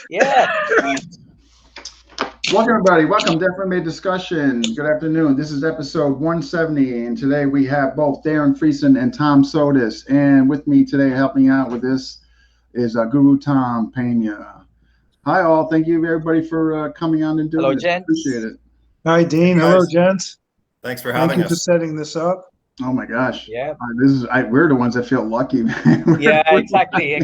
Yeah. Welcome, everybody. Welcome to FMA Discussion. Good afternoon. This is episode 170, and today we have both Darren Friesen and Tom Sotis. And with me today, helping out with this, is Guru Tom Pena. Hi, all. Thank you, everybody, for coming on and doing Hello, it. gents. Appreciate it. Hi, Dean. Hey, Hello, guys. gents. Thanks for Thank having you for us. setting this up. Oh my gosh. Yeah. We're the ones that feel lucky, man. Yeah, exactly.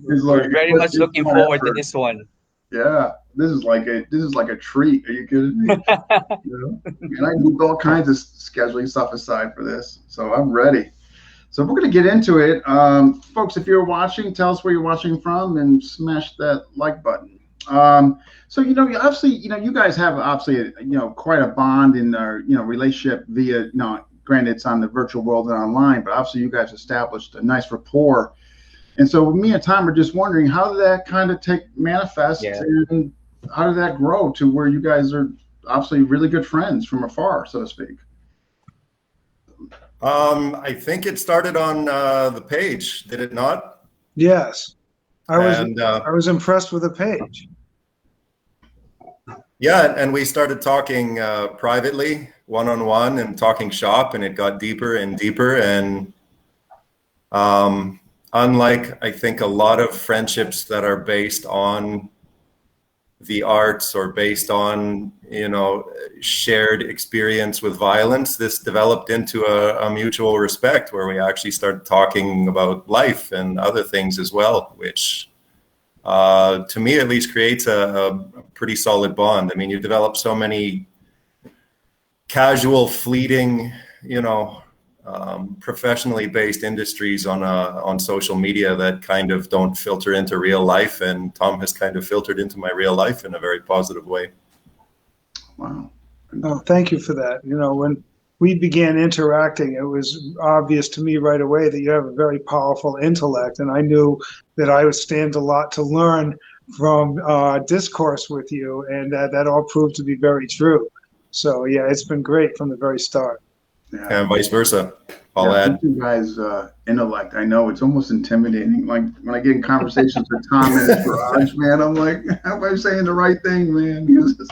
We're very much looking forward to this one. Yeah, this is like a treat. Are you kidding me? And I moved all kinds of scheduling stuff aside for this, so I'm ready. So we're going to get into it, folks. If you're watching, tell us where you're watching from, and smash that like button. So obviously, you guys have obviously, quite a bond in our, relationship via, granted it's on the virtual world and online, but obviously you guys established a nice rapport. And so me and Tom are just wondering, how did that kind of manifest, and how did that grow to where you guys are obviously really good friends from afar, so to speak? I think it started on the page, did it not? Yes, I was impressed with the page. Yeah, and we started talking privately, one-on-one, and talking shop, and it got deeper and deeper. And unlike, I think, a lot of friendships that are based on the arts or based on, shared experience with violence, this developed into a mutual respect where we actually started talking about life and other things as well, which to me at least creates a pretty solid bond. I mean, you develop so many casual, fleeting, professionally based industries on social media that kind of don't filter into real life, and Tom has kind of filtered into my real life in a very positive way. Wow. Oh, thank you for that. When we began interacting, it was obvious to me right away that you have a very powerful intellect, and I knew that I would stand a lot to learn from discourse with you, and that all proved to be very true. So yeah, it's been great from the very start. Yeah. And vice versa. I'll add. You guys' intellect, I know it's almost intimidating. Like when I get in conversations with Tom in his garage, man, I'm like, how am I saying the right thing, man?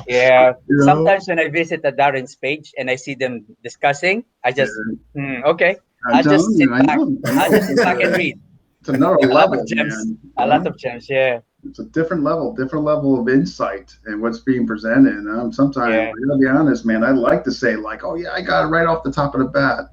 Yeah. Sometimes when I visit the Darren's page and I see them discussing, I just, okay. I'll just sit back and read. It's another level, man. A lot of gems, yeah. It's a different level of insight and what's being presented. And sometimes, I gotta be honest, man, I like to say like, oh yeah, I got it right off the top of the bat.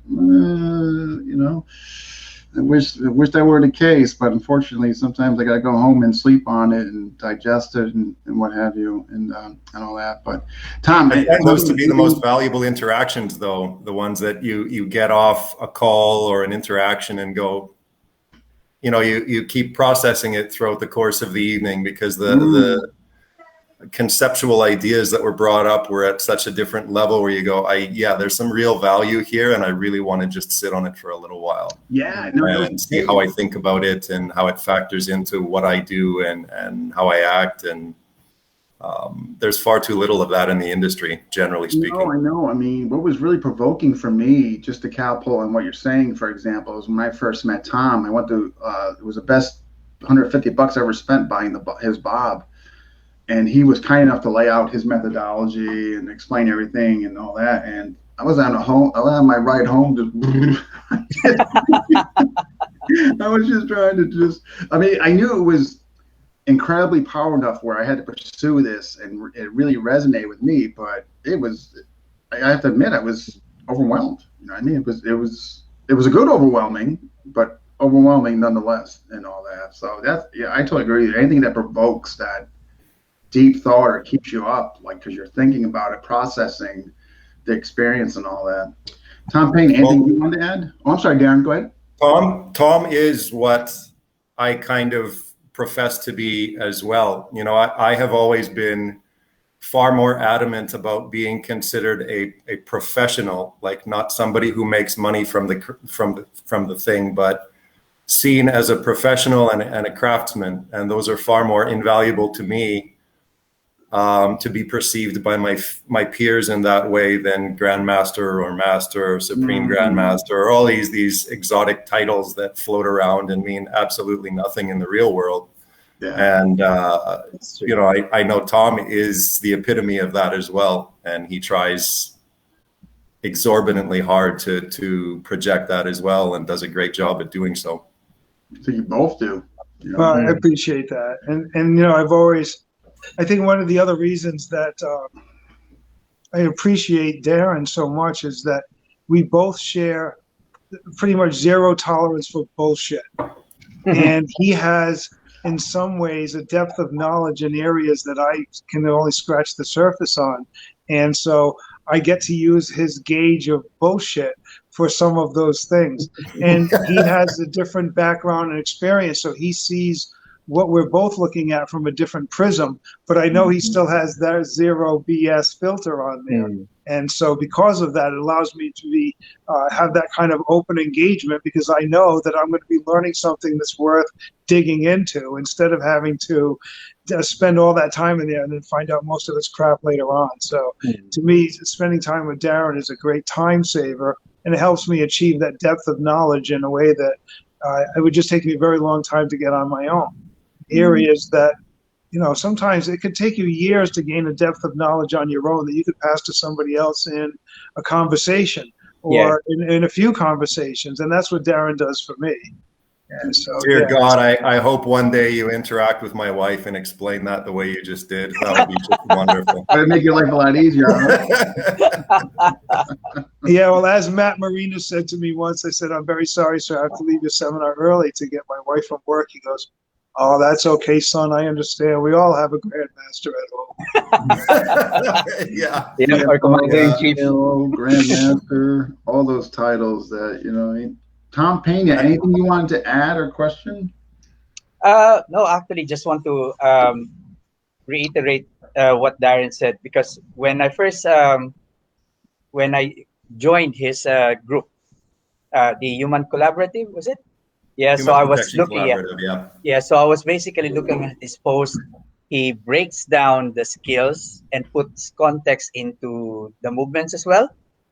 I wish that were the case, but unfortunately, sometimes I gotta go home and sleep on it and digest it and what have you, and all that. But Tom, I find those to be the most valuable interactions, though, the ones that you get off a call or an interaction and go, you keep processing it throughout the course of the evening, because the conceptual ideas that were brought up were at such a different level where you go, there's some real value here, and I really want to just sit on it for a little while. Yeah. And see how I think about it and how it factors into what I do and how I act. And there's far too little of that in the industry, generally speaking. I know. I mean, what was really provoking for me, just to cowpull on what you're saying, for example, is when I first met Tom, I went to, it was the best $150 I ever spent buying his Bob. And he was kind enough to lay out his methodology and explain everything and all that. And I was on my ride home, I was just trying to I knew it was incredibly powerful enough where I had to pursue this, and it really resonated with me. But I have to admit, I was overwhelmed. I mean, it was a good overwhelming, but overwhelming nonetheless, and all that. So I totally agree with you. Anything that provokes that deep thought or keeps you up, like, because you're thinking about it, processing the experience and all that. Tom Payne, anything you want to add? Oh, I'm sorry, Darren, go ahead. Tom is what I kind of profess to be as well. I have always been far more adamant about being considered a professional, like not somebody who makes money from the thing, but seen as a professional and a craftsman. And those are far more invaluable to me, to be perceived by my peers in that way than Grandmaster or Master or Supreme Grandmaster, or all these exotic titles that float around and mean absolutely nothing in the real world. Yeah. And, you know, I know Tom is the epitome of that as well. And he tries exorbitantly hard to project that as well, and does a great job at doing so. So you both do. You know? Well, I appreciate that. And you know, I think one of the other reasons that I appreciate Darren so much is that we both share pretty much zero tolerance for bullshit. And he has, in some ways, a depth of knowledge in areas that I can only scratch the surface on. And so I get to use his gauge of bullshit for some of those things. And he has a different background and experience, so he sees what we're both looking at from a different prism, but I know he still has that zero BS filter on there. And so because of that, it allows me to be have that kind of open engagement, because I know that I'm going to be learning something that's worth digging into, instead of having to spend all that time in there and then find out most of it's crap later on. So to me, spending time with Darren is a great time saver, and it helps me achieve that depth of knowledge in a way that it would just take me a very long time to get on my own. Areas that, you know, sometimes it could take you years to gain a depth of knowledge on your own that you could pass to somebody else in a conversation or in a few conversations. And that's what Darren does for me. And so, Dear God, I hope one day you interact with my wife and explain that the way you just did. That would be just wonderful. That would make your life a lot easier, huh? Yeah, well, as Matt Marina said to me once, I said, "I'm very sorry, sir. I have to leave your seminar early to get my wife from work." He goes, "Oh, that's okay, son. I understand. We all have a grandmaster at home." Yeah, or commander-in-chief. Grandmaster, all those titles that, you know. Tom Pena, anything you wanted to add or question? No, actually, just want to reiterate what Darren said, because when I first when I joined his group, the Human Collaborative, was it? Yeah, so I was looking at so I was basically looking at his post. He breaks down the skills and puts context into the movements as well.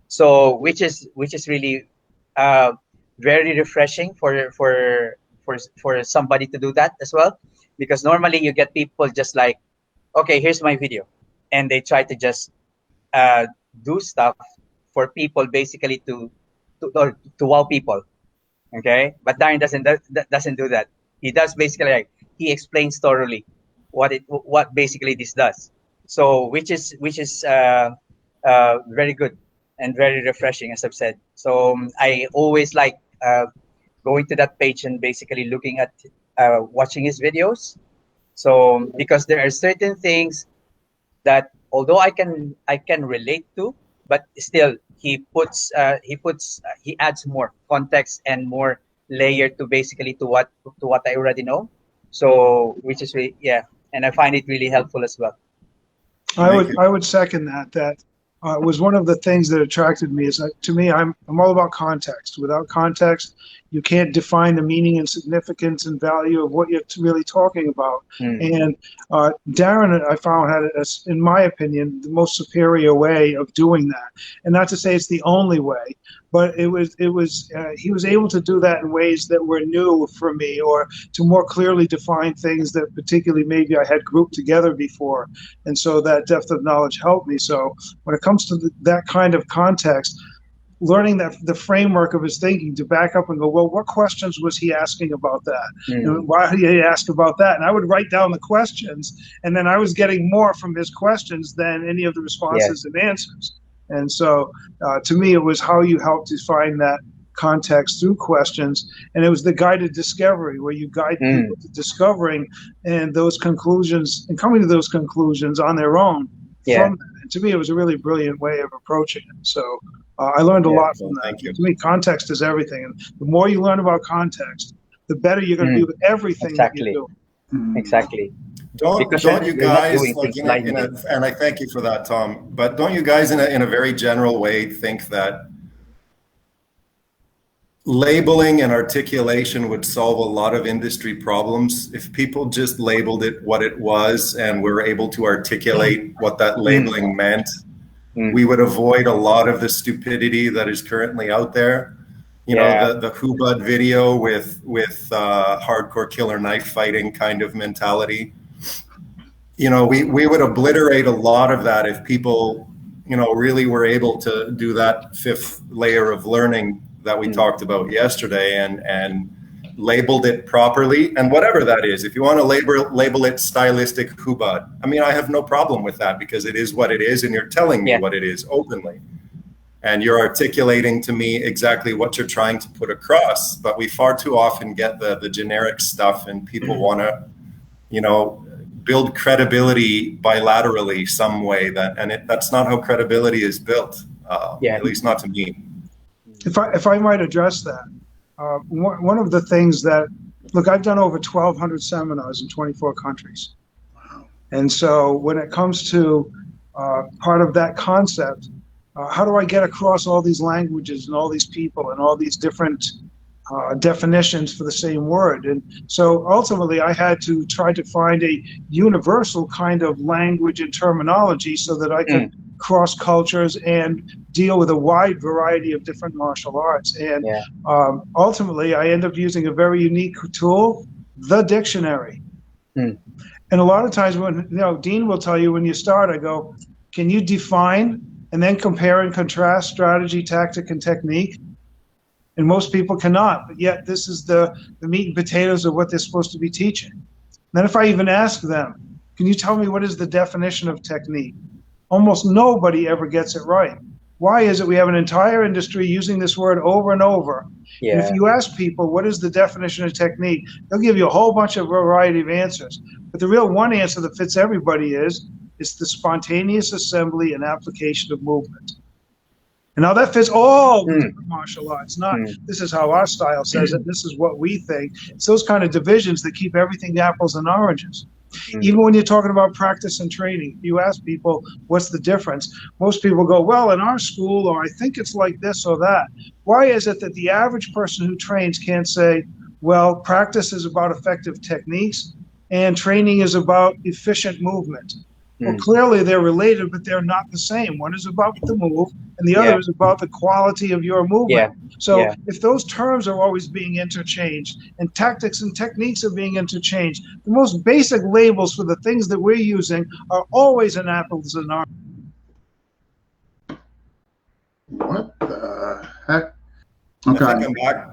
So which is really very refreshing for somebody to do that as well, because normally you get people just like, okay, here's my video, and they try to just do stuff for people basically to wow people. Okay, but Darren doesn't do that. He does basically, like, he explains thoroughly what basically this does. So which is very good and very refreshing, as I've said. So I always like going to that page and basically looking at watching his videos. So because there are certain things that, although I can relate to, but still he adds more context and more layer to basically to what I already know. So which is really, and I find it really helpful as well. I would second that. Was one of the things that attracted me. Is that, to me, I'm all about context. Without context, you can't define the meaning and significance and value of what you're really talking about. And Darren, I found, had, in my opinion, the most superior way of doing that. And not to say it's the only way, but he was able to do that in ways that were new for me, or to more clearly define things that particularly maybe I had grouped together before. And so that depth of knowledge helped me. So when it comes to that kind of context, learning that the framework of his thinking to back up and go, well, what questions was he asking about that? And why did he ask about that? And I would write down the questions, and then I was getting more from his questions than any of the responses and answers. And so to me, it was how you helped define that context through questions. And it was the guided discovery, where you guide people to discovering and those conclusions and coming to those conclusions on their own. From that. And to me, it was a really brilliant way of approaching it. So I learned a lot from that. Thank you. To me, context is everything. And the more you learn about context, the better you're going to be with everything that you do. Exactly. Don't you guys, and I thank you for that, Tom, but don't you guys in a very general way think that labeling and articulation would solve a lot of industry problems if people just labeled it what it was and were able to articulate what that labeling meant? We would avoid a lot of the stupidity that is currently out there. you know, the Hubud video with hardcore killer knife fighting kind of mentality. You know, we would obliterate a lot of that if people, you know, really were able to do that fifth layer of learning that we talked about yesterday and labeled it properly. And whatever that is, if you want to label it stylistic Hubud, I mean, I have no problem with that because it is what it is and you're telling me what it is openly. And you're articulating to me exactly what you're trying to put across. But we far too often get the generic stuff and people want to, you know, build credibility bilaterally some way that's not how credibility is built, at least not to me. If I might address that, one of the things that, look, I've done over 1,200 seminars in 24 countries. Wow. And so when it comes to part of that concept, how do I get across all these languages and all these people and all these different definitions for the same word? And so ultimately I had to try to find a universal kind of language and terminology so that I could cross cultures and deal with a wide variety of different martial arts. And ultimately I end up using a very unique tool, the dictionary. And a lot of times when, you know, Dean will tell you when you start, I go, can you define and then compare and contrast strategy, tactic, and technique? And most people cannot, but yet this is the meat and potatoes of what they're supposed to be teaching. And then if I even ask them, can you tell me what is the definition of technique? Almost nobody ever gets it right. Why is it we have an entire industry using this word over and over? And if you ask people, what is the definition of technique? They'll give you a whole bunch of variety of answers. But the real one answer that fits everybody is, it's the spontaneous assembly and application of movement. And now that fits all the different martial arts, not this is how our style says it, this is what we think. It's those kind of divisions that keep everything apples and oranges. Even when you're talking about practice and training, you ask people, what's the difference? Most people go, well, in our school, or I think it's like this or that. Why is it that the average person who trains can't say, well, practice is about effective techniques and training is about efficient movement? Well, clearly they're related, but they're not the same. One is about the move, and the other is about the quality of your movement. So if those terms are always being interchanged, and tactics and techniques are being interchanged, the most basic labels for the things that we're using are always an apples and oranges. What the heck? Okay. I think I'm back.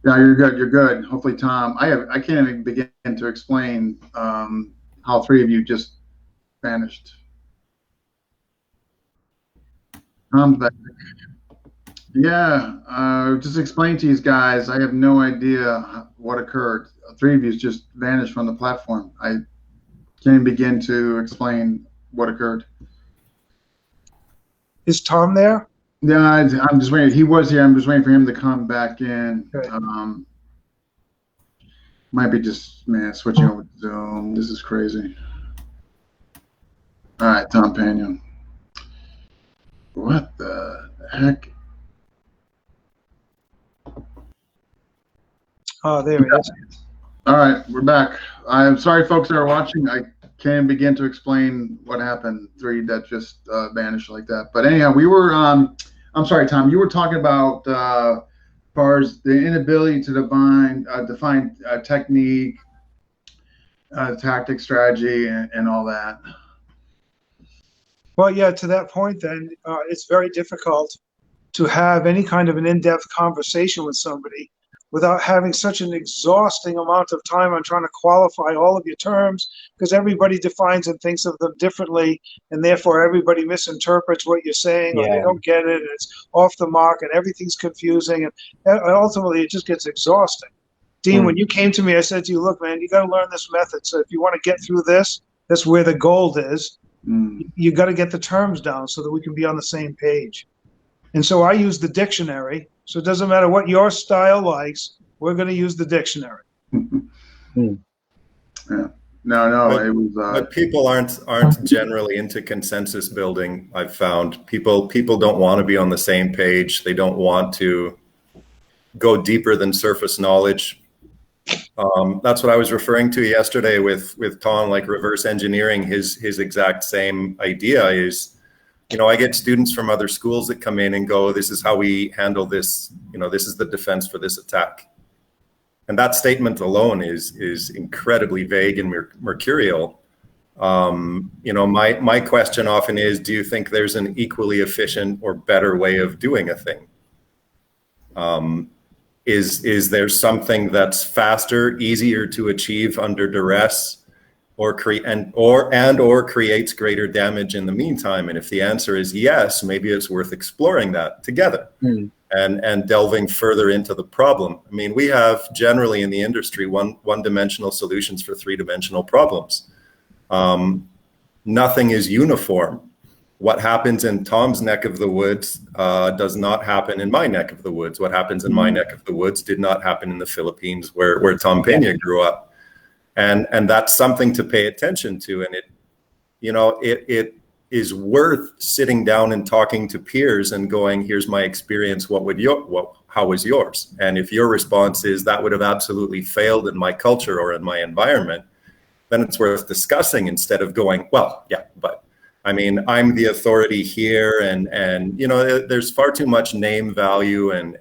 Yeah, you're good. You're good. Hopefully, Tom. I can't even begin to explain how three of you just vanished. Tom's back. Yeah, just explain to these guys. I have no idea what occurred. Three of you just vanished from the platform. I can't even begin to explain what occurred. Is Tom there? Yeah, I'm just waiting. He was here. I'm just waiting for him to come back in. Okay. Might be just switching over to Zoom. This is crazy. All right, Tom Panion. What the heck? Oh, there he is. All right, we're back. I'm sorry, folks that are watching. I can't begin to explain what happened. Three that just vanished like that. But anyhow, we were. I'm sorry, Tom. You were talking about as far as the inability to define technique, tactic, strategy, and all that. Well, yeah, to that point, then, it's very difficult to have any kind of an in-depth conversation with somebody without having such an exhausting amount of time on trying to qualify all of your terms, because everybody defines and thinks of them differently, and therefore everybody misinterprets what you're saying, or they don't get it, and it's off the mark, and everything's confusing, and ultimately it just gets exhausting. Dean, when you came to me, I said to you, look, man, you got to learn this method, so if you want to get through this, that's where the gold is. You got to get the terms down so that we can be on the same page. And so I use the dictionary. So it doesn't matter what your style likes. We're going to use the dictionary. Yeah. No, it was. But people aren't generally into consensus building. I've found people don't want to be on the same page. They don't want to go deeper than surface knowledge. That's what I was referring to yesterday with Tom, like reverse engineering his exact same idea is You know, I get students from other schools that come in and go, this is how we handle this, you know, this is the defense for this attack. And that statement alone is incredibly vague and mercurial. You know, my question often is, do you think there's an equally efficient or better way of doing a thing? Is there something that's faster, easier to achieve under duress, or creates greater damage in the meantime? And if the answer is yes, maybe it's worth exploring that together and delving further into the problem. I mean, we have generally in the industry one-dimensional solutions for three-dimensional problems. Nothing is uniform. What happens in Tom's neck of the woods does not happen in my neck of the woods. What happens in my neck of the woods did not happen in the Philippines where Tom Pena grew up. And that's something to pay attention to. And it is worth sitting down and talking to peers and going, here's my experience. How was yours? And if your response is that would have absolutely failed in my culture or in my environment, then it's worth discussing instead of going, well, yeah, but I mean, I'm the authority here. And you know, there's far too much name value and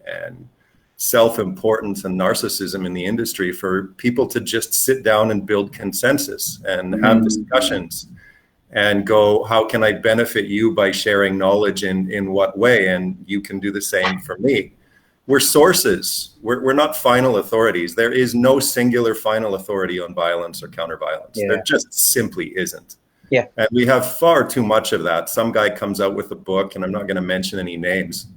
self-importance and narcissism in the industry for people to just sit down and build consensus and have discussions and go, how can I benefit you by sharing knowledge in what way? And you can do the same for me. We're sources. We're not final authorities. There is no singular final authority on violence or counter-violence. There just simply isn't. Yeah. And we have far too much of that. Some guy comes out with a book, and I'm not going to mention any names,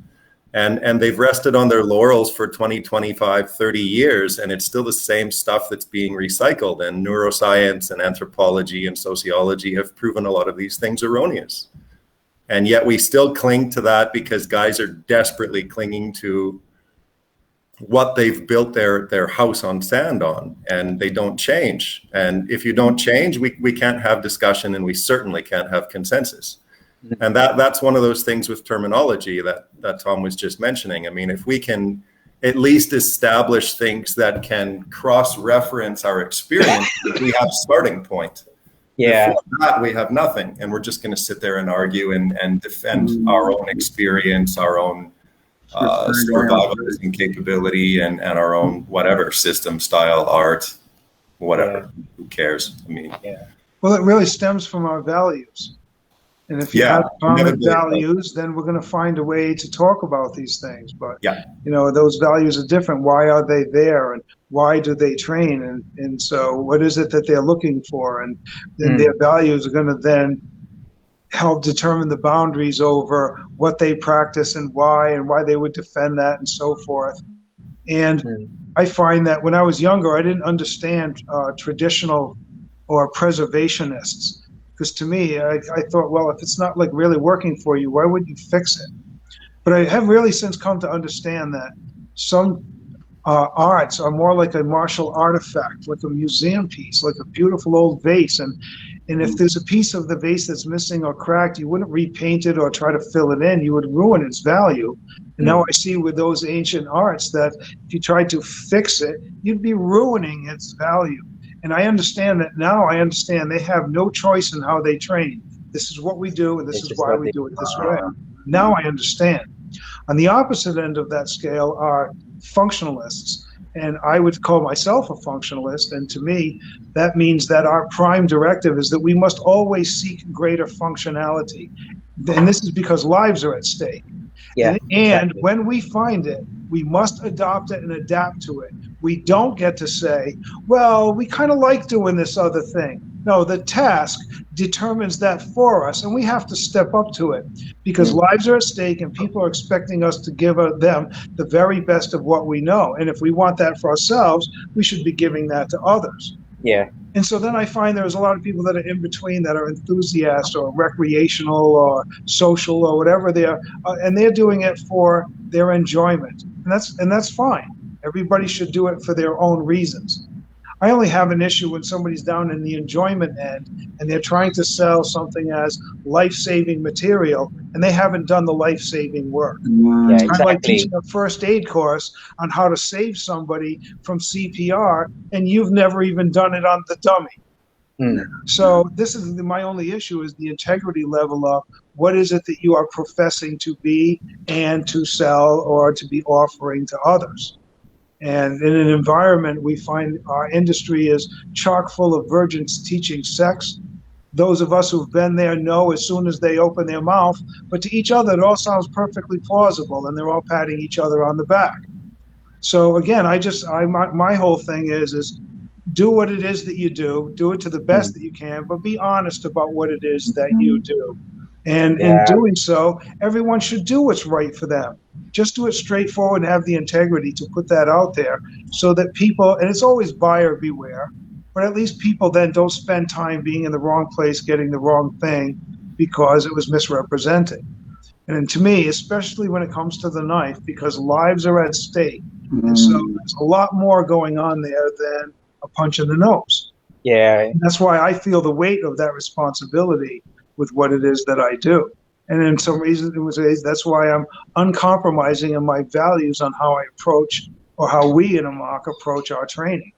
and they've rested on their laurels for 20, 25, 30 years, and it's still the same stuff that's being recycled. And neuroscience and anthropology and sociology have proven a lot of these things erroneous. And yet we still cling to that because guys are desperately clinging to what they've built their house on sand on, and they don't change. And if you don't change, we can't have discussion, and we certainly can't have consensus. And that's one of those things with terminology that Tom was just mentioning. I mean, if we can at least establish things that can cross-reference our experience, we have starting point. Yeah. Before that, we have nothing, and we're just going to sit there and argue and defend our own experience, our own survivalism capability, and our own whatever system, style, art, whatever. Who cares? I mean, well, it really stems from our values. And if you have common values, then we're going to find a way to talk about these things. But, you know, those values are different. Why are they there? And why do they train? And so what is it that they're looking for? And then their values are going to then help determine the boundaries over what they practice and why they would defend that and so forth. And I find that when I was younger, I didn't understand traditional or preservationists. Because to me, I thought, well, if it's not like really working for you, why wouldn't you fix it? But I have really since come to understand that some arts are more like a martial artifact, like a museum piece, like a beautiful old vase. And if there's a piece of the vase that's missing or cracked, you wouldn't repaint it or try to fill it in. You would ruin its value. And now I see with those ancient arts that if you tried to fix it, you'd be ruining its value. And I understand that now. I understand they have no choice in how they train. This is what we do, and this is why we do it this way. Now I understand. On the opposite end of that scale are functionalists. And I would call myself a functionalist. And to me, that means that our prime directive is that we must always seek greater functionality. And this is because lives are at stake. Yeah, and when we find it, we must adopt it and adapt to it. We don't get to say, well, we kind of like doing this other thing. No, the task determines that for us, and we have to step up to it because lives are at stake and people are expecting us to give them the very best of what we know. And if we want that for ourselves, we should be giving that to others. Yeah. And so then I find there's a lot of people that are in between that are enthusiasts or recreational or social or whatever they are, and they're doing it for their enjoyment. And that's fine. Everybody should do it for their own reasons. I only have an issue when somebody's down in the enjoyment end and they're trying to sell something as life-saving material and they haven't done the life-saving work. Yeah, it's exactly. kind of like teaching a first aid course on how to save somebody from CPR and you've never even done it on the dummy. Mm. So this is my only issue, is the integrity level of what is it that you are professing to be and to sell or to be offering to others. And in an environment, we find our industry is chock full of virgins teaching sex. Those of us who've been there know as soon as they open their mouth, but to each other, it all sounds perfectly plausible, and they're all patting each other on the back. So again, my whole thing is do what it is that you do it to the best that you can, but be honest about what it is that you do. And in doing so, everyone should do what's right for them. Just do it straightforward and have the integrity to put that out there so that people, and it's always buyer beware, but at least people then don't spend time being in the wrong place, getting the wrong thing because it was misrepresented. And to me, especially when it comes to the knife, because lives are at stake. And so there's a lot more going on there than a punch in the nose. Yeah. And that's why I feel the weight of that responsibility with what it is that I do. And in some reasons, that's why I'm uncompromising in my values on how I approach, or how we in AMOC approach our training.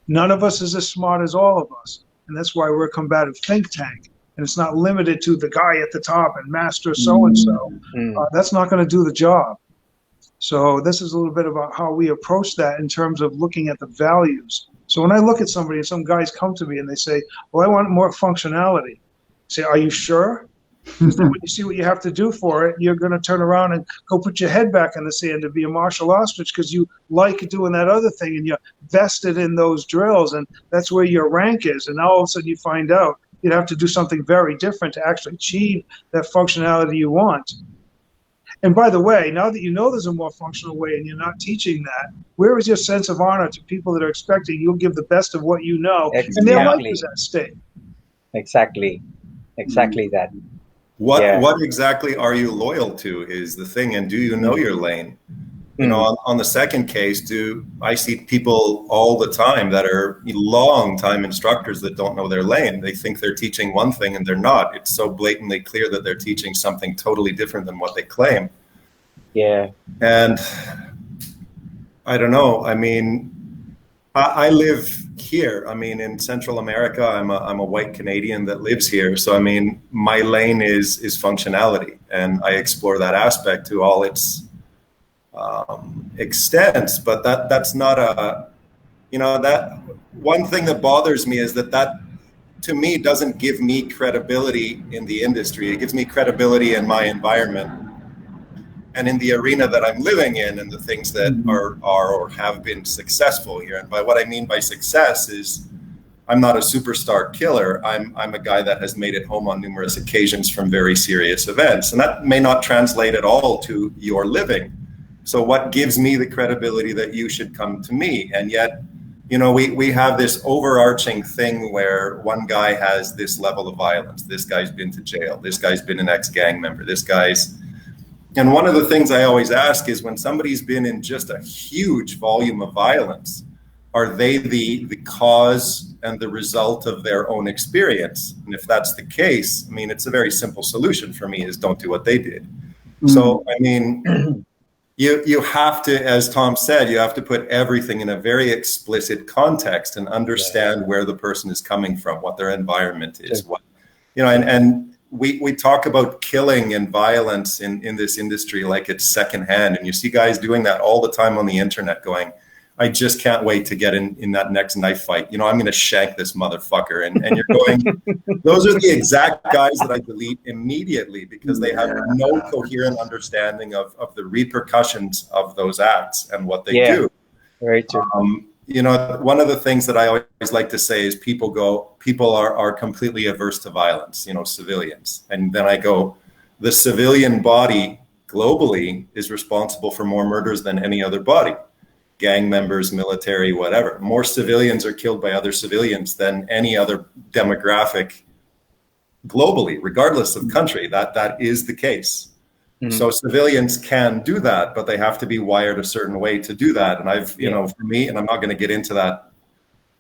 None of us is as smart as all of us. And that's why we're a combative think tank. And it's not limited to the guy at the top and master so-and-so. That's not going to do the job. So this is a little bit about how we approach that in terms of looking at the values. So when I look at somebody, and some guys come to me and they say, well, I want more functionality. I say, are you sure? Because then when you see what you have to do for it, you're going to turn around and go put your head back in the sand and be a martial ostrich because you like doing that other thing and you're vested in those drills and that's where your rank is. And now all of a sudden you find out you'd have to do something very different to actually achieve that functionality you want. And by the way, now that you know there's a more functional way and you're not teaching that, where is your sense of honor to people that are expecting you'll give the best of what you know and their life is at stake? Exactly that. What exactly are you loyal to is the thing, and do you know your lane? You know, on the second case, I see people all the time that are long time instructors that don't know their lane. They think they're teaching one thing and they're not. It's so blatantly clear that they're teaching something totally different than what they claim. Yeah. And I don't know. I mean, I live here. I mean, in Central America, I'm a white Canadian that lives here. So, I mean, my lane is functionality, and I explore that aspect to all its extents. But that's not that one thing that bothers me is that to me doesn't give me credibility in the industry. It gives me credibility in my environment and in the arena that I'm living in, and the things that are or have been successful here. And by what I mean by success is I'm not a superstar killer. I'm a guy that has made it home on numerous occasions from very serious events. And that may not translate at all to your living. So what gives me the credibility that you should come to me? And yet, you know, we have this overarching thing where one guy has this level of violence. This guy's been to jail. This guy's been an ex-gang member. And one of the things I always ask is, when somebody's been in just a huge volume of violence, are they the cause and the result of their own experience? And if that's the case, I mean, it's a very simple solution for me, is don't do what they did. So, I mean, you have to, as Tom said, you have to put everything in a very explicit context and understand where the person is coming from, what their environment is, and we talk about killing and violence in this industry like it's secondhand. And you see guys doing that all the time on the internet going, I just can't wait to get in that next knife fight. You know, I'm going to shank this motherfucker. And you're going, those are the exact guys that I delete immediately, because they have no coherent understanding of the repercussions of those acts and what they do. Very true. You know, one of the things that I always like to say is people are completely averse to violence, you know, civilians. And then I go, the civilian body globally is responsible for more murders than any other body. Gang members, military, whatever. More civilians are killed by other civilians than any other demographic globally, regardless of country. That is the case. So civilians can do that, but they have to be wired a certain way to do that. And I've, you know, for me, and I'm not going to get into that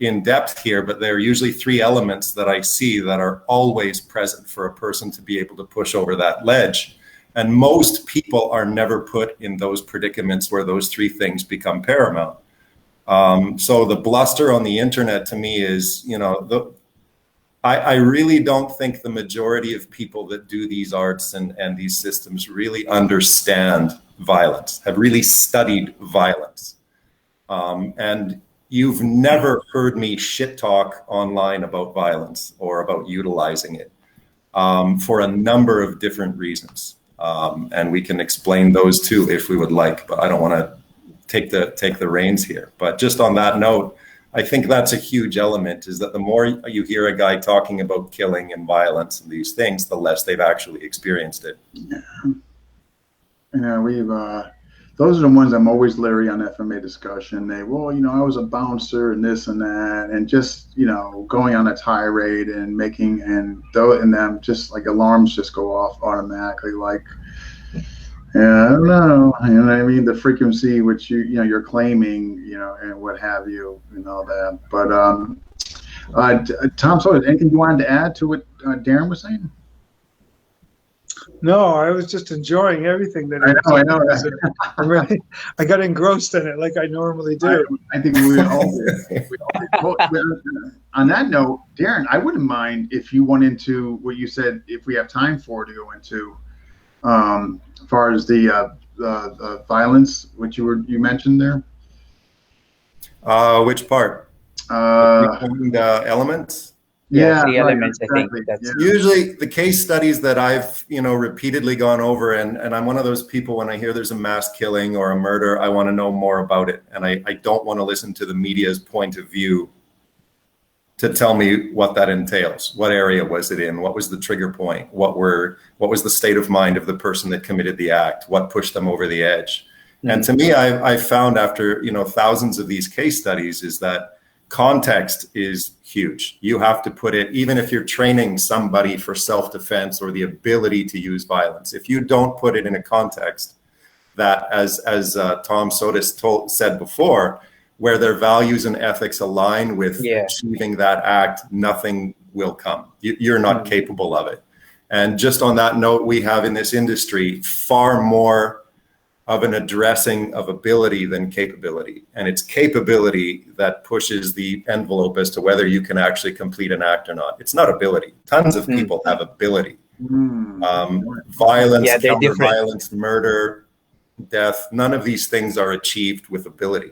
in depth here, but there are usually three elements that I see that are always present for a person to be able to push over that ledge. And most people are never put in those predicaments where those three things become paramount. So the bluster on the internet to me is, you know, I really don't think the majority of people that do these arts and these systems really understand violence, have really studied violence. And you've never heard me shit talk online about violence or about utilizing it for a number of different reasons. And we can explain those too if we would like, but I don't want to take the reins here. But just on that note, I think that's a huge element, is that the more you hear a guy talking about killing and violence and these things, the less they've actually experienced it. Yeah, we've those are the ones I'm always leery on FMA discussion. I was a bouncer and this and that, and just, going on a tirade and making, and them just like alarms just go off automatically. Like, yeah, I don't know. You know what I mean? The frequency which you're claiming, and what have you, and all that. But Tom, so anything you wanted to add to what Darren was saying? No, I was just enjoying everything that I know. I got engrossed in it like I normally do. I think we all did. On that note, Darren, I wouldn't mind if you went into what you said, if we have time for to go into, as far as the violence, which you mentioned there. Which part? The elements. Yeah, Yeah, the elements. exactly. I think that's Usually the case studies that I've, repeatedly gone over, and I'm one of those people, when I hear there's a mass killing or a murder, I want to know more about it. And I don't want to listen to the media's point of view to tell me what that entails. What area was it in? What was the trigger point? What was the state of mind of the person that committed the act? What pushed them over the edge? Mm-hmm. And to me, I found after, thousands of these case studies, is that context is huge. You have to put it, even if you're training somebody for self-defense or the ability to use violence, if you don't put it in a context that, as Tom Sotis said before, where their values and ethics align with achieving that act, nothing will come. You're not capable of it. And just on that note, we have in this industry far more of an addressing of ability than capability. And it's capability that pushes the envelope as to whether you can actually complete an act or not. It's not ability. Tons of people have ability. Violence, counter-violence, murder, death, none of these things are achieved with ability.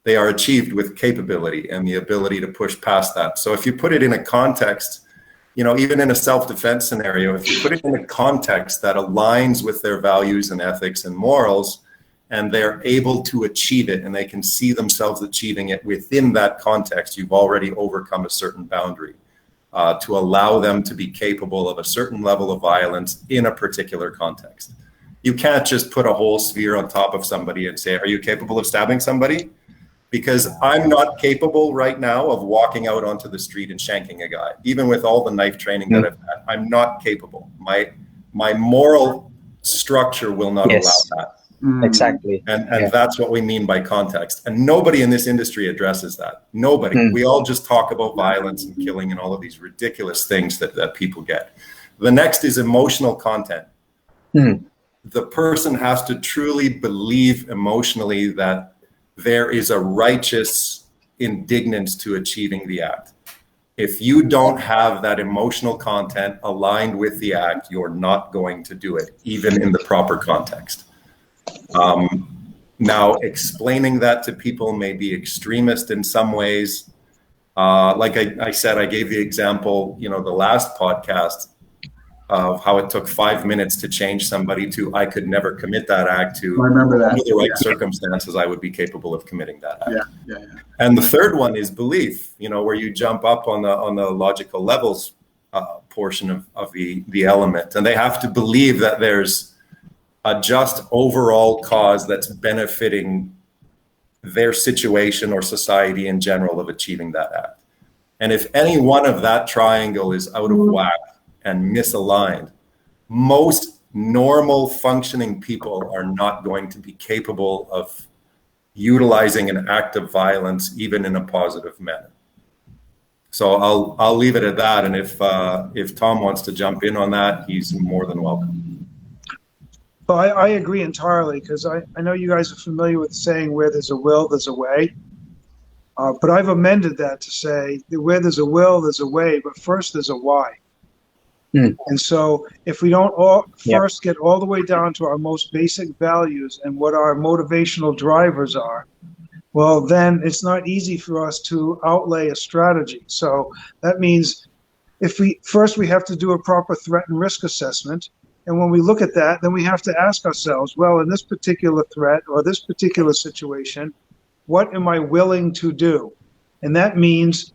They are achieved with capability and the ability to push past that. So if you put it in a context, even in a self-defense scenario, if you put it in a context that aligns with their values and ethics and morals, and they're able to achieve it and they can see themselves achieving it within that context, you've already overcome a certain boundary to allow them to be capable of a certain level of violence in a particular context. You can't just put a whole sphere on top of somebody and say, are you capable of stabbing somebody? Because I'm not capable right now of walking out onto the street and shanking a guy. Even with all the knife training that I've had, I'm not capable. My moral structure will not allow that. Exactly. And that's what we mean by context. And nobody in this industry addresses that. Nobody. We all just talk about violence and killing and all of these ridiculous things that people get. The next is emotional content. The person has to truly believe emotionally that there is a righteous indignance to achieving the act. If you don't have that emotional content aligned with the act, you're not going to do it, even in the proper context. Now, explaining that to people may be extremist in some ways. Like I said, I gave the example, the last podcast, of how it took 5 minutes to change somebody to, I could never commit that act, to, I remember that. Under the right circumstances, I would be capable of committing that act. Yeah. And the third one is belief, where you jump up on the logical levels portion of the element. And they have to believe that there's a just overall cause that's benefiting their situation or society in general of achieving that act. And if any one of that triangle is out of whack and misaligned, most normal functioning people are not going to be capable of utilizing an act of violence, even in a positive manner. So I'll leave it at that. And if Tom wants to jump in on that, he's more than welcome. Well, I agree entirely, because I know you guys are familiar with the saying, where there's a will, there's a way. But I've amended that to say that where there's a will, there's a way, but first there's a why. And so if we don't first get all the way down to our most basic values and what our motivational drivers are, well, then it's not easy for us to outlay a strategy. So that means we have to do a proper threat and risk assessment. And when we look at that, then we have to ask ourselves, well, in this particular threat or this particular situation, what am I willing to do? And that means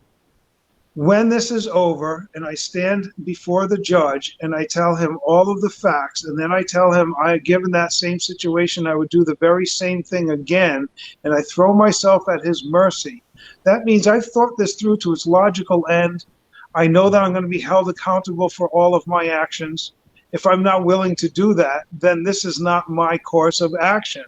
when this is over and I stand before the judge and I tell him all of the facts, and then I tell him, given that same situation, I would do the very same thing again, and I throw myself at his mercy, that means I've thought this through to its logical end. I know that I'm going to be held accountable for all of my actions. If I'm not willing to do that, then this is not my course of action.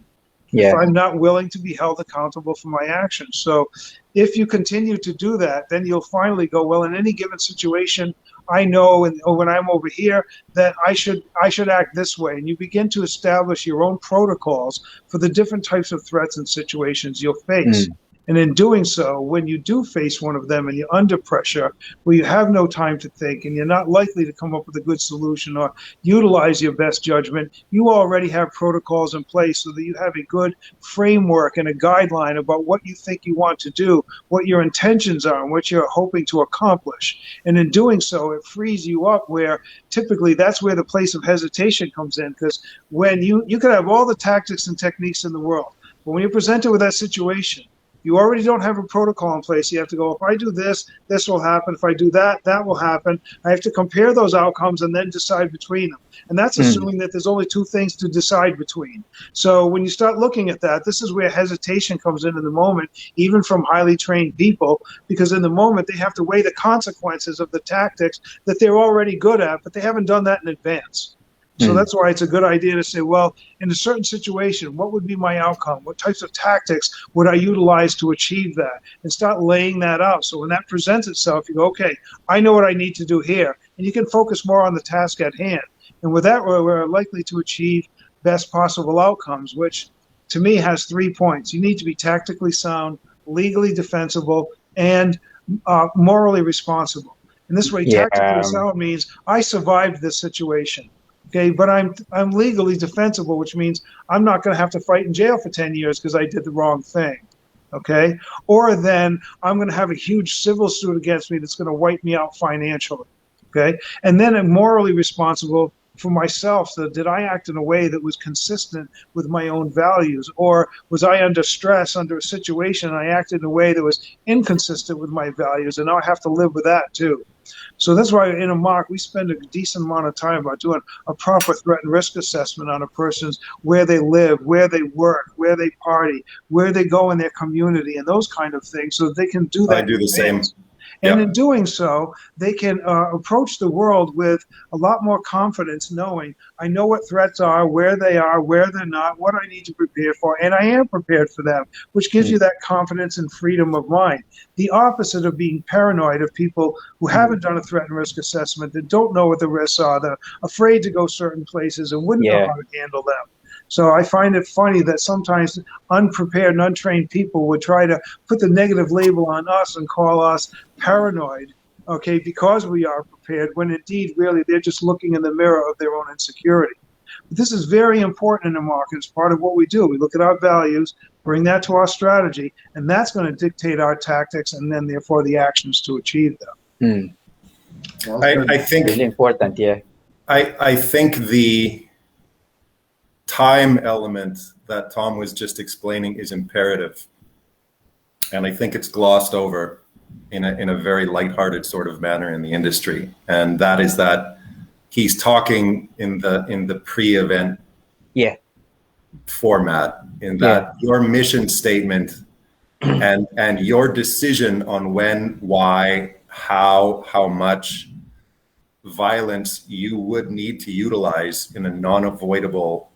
If I'm not willing to be held accountable for my actions. So if you continue to do that, then you'll finally go, well, in any given situation, I know when I'm over here that I should act this way. And you begin to establish your own protocols for the different types of threats and situations you'll face. And in doing so, when you do face one of them and you're under pressure, where you have no time to think and you're not likely to come up with a good solution or utilize your best judgment, you already have protocols in place so that you have a good framework and a guideline about what you think you want to do, what your intentions are, and what you're hoping to accomplish. And in doing so, it frees you up where typically that's where the place of hesitation comes in, because when you could have all the tactics and techniques in the world, but when you're presented with that situation, you already don't have a protocol in place. You have to go, if I do this, this will happen. If I do that, that will happen. I have to compare those outcomes and then decide between them. And that's assuming that there's only two things to decide between. So when you start looking at that, this is where hesitation comes in the moment, even from highly trained people, because in the moment they have to weigh the consequences of the tactics that they're already good at, but they haven't done that in advance. So that's why it's a good idea to say, well, in a certain situation, what would be my outcome? What types of tactics would I utilize to achieve that? And start laying that out. So when that presents itself, you go, okay, I know what I need to do here. And you can focus more on the task at hand. And with that, we're likely to achieve best possible outcomes, which to me has 3 points. You need to be tactically sound, legally defensible, and morally responsible. And this way, tactically sound means I survived this situation. Okay, but I'm legally defensible, which means I'm not going to have to fight in jail for 10 years because I did the wrong thing. Okay, or then I'm going to have a huge civil suit against me that's going to wipe me out financially. Okay, and then I'm morally responsible for myself. So did I act in a way that was consistent with my own values, or was I under stress, under a situation, and I acted in a way that was inconsistent with my values, and now I have to live with that too. So that's why in a mock, we spend a decent amount of time about doing a proper threat and risk assessment on a person's where they live, where they work, where they party, where they go in their community, and those kind of things, so that they can do that. I do the same. And in doing so, they can approach the world with a lot more confidence, knowing I know what threats are, where they're not, what I need to prepare for, and I am prepared for them, which gives you that confidence and freedom of mind. The opposite of being paranoid of people who haven't done a threat and risk assessment, that don't know what the risks are, they're afraid to go certain places and wouldn't know how to handle them. So I find it funny that sometimes unprepared and untrained people would try to put the negative label on us and call us paranoid, okay, because we are prepared, when indeed, really, they're just looking in the mirror of their own insecurity. But this is very important in the market. It's part of what we do. We look at our values, bring that to our strategy, and that's going to dictate our tactics and then, therefore, the actions to achieve them. I think really important, I think the time element that Tom was just explaining is imperative, and I think it's glossed over in a very lighthearted sort of manner in the industry, and that is that he's talking in the pre-event format, in that your mission statement and your decision on when, why, how much violence you would need to utilize in a non-avoidable,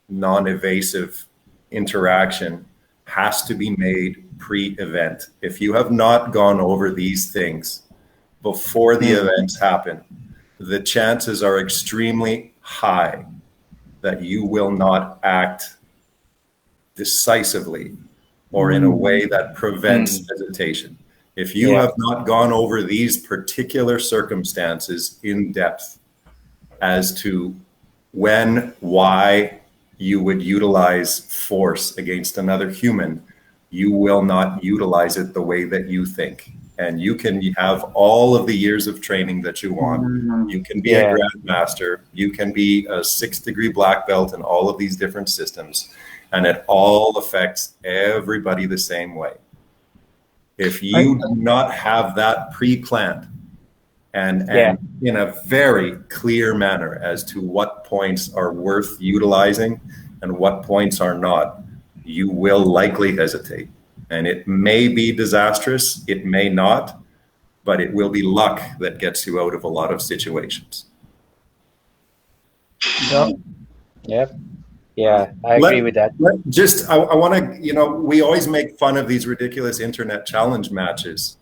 non-evasive interaction has to be made pre-event. If you have not gone over these things before the events happen, the chances are extremely high that you will not act decisively or in a way that prevents hesitation. If you have not gone over these particular circumstances in depth as to when, why you would utilize force against another human, you will not utilize it the way that you think. And you can have all of the years of training that you want. You can be a grandmaster. You can be a 6th-degree black belt in all of these different systems. And it all affects everybody the same way. If you do not have that pre-planned and in a very clear manner as to what points are worth utilizing and what points are not, you will likely hesitate. And it may be disastrous, it may not, but it will be luck that gets you out of a lot of situations. Yep. Yeah, I agree with that. I want to, we always make fun of these ridiculous internet challenge matches,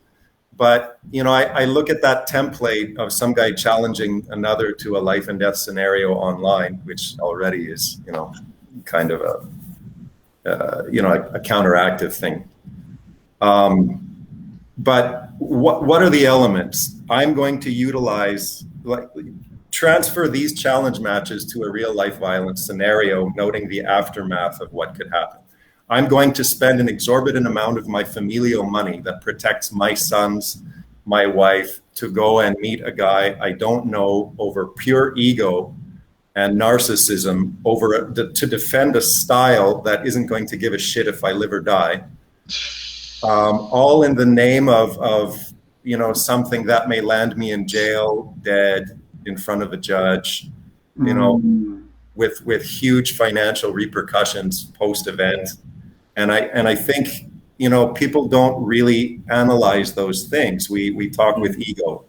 but, I look at that template of some guy challenging another to a life and death scenario online, which already is, kind of a counteractive thing. But what are the elements? I'm going to utilize, transfer these challenge matches to a real life violence scenario, noting the aftermath of what could happen. I'm going to spend an exorbitant amount of my familial money that protects my sons, my wife, to go and meet a guy I don't know over pure ego and narcissism, to defend a style that isn't going to give a shit if I live or die. All in the name of something that may land me in jail, dead, in front of a judge, with huge financial repercussions post-event. And I think, people don't really analyze those things. We talk with ego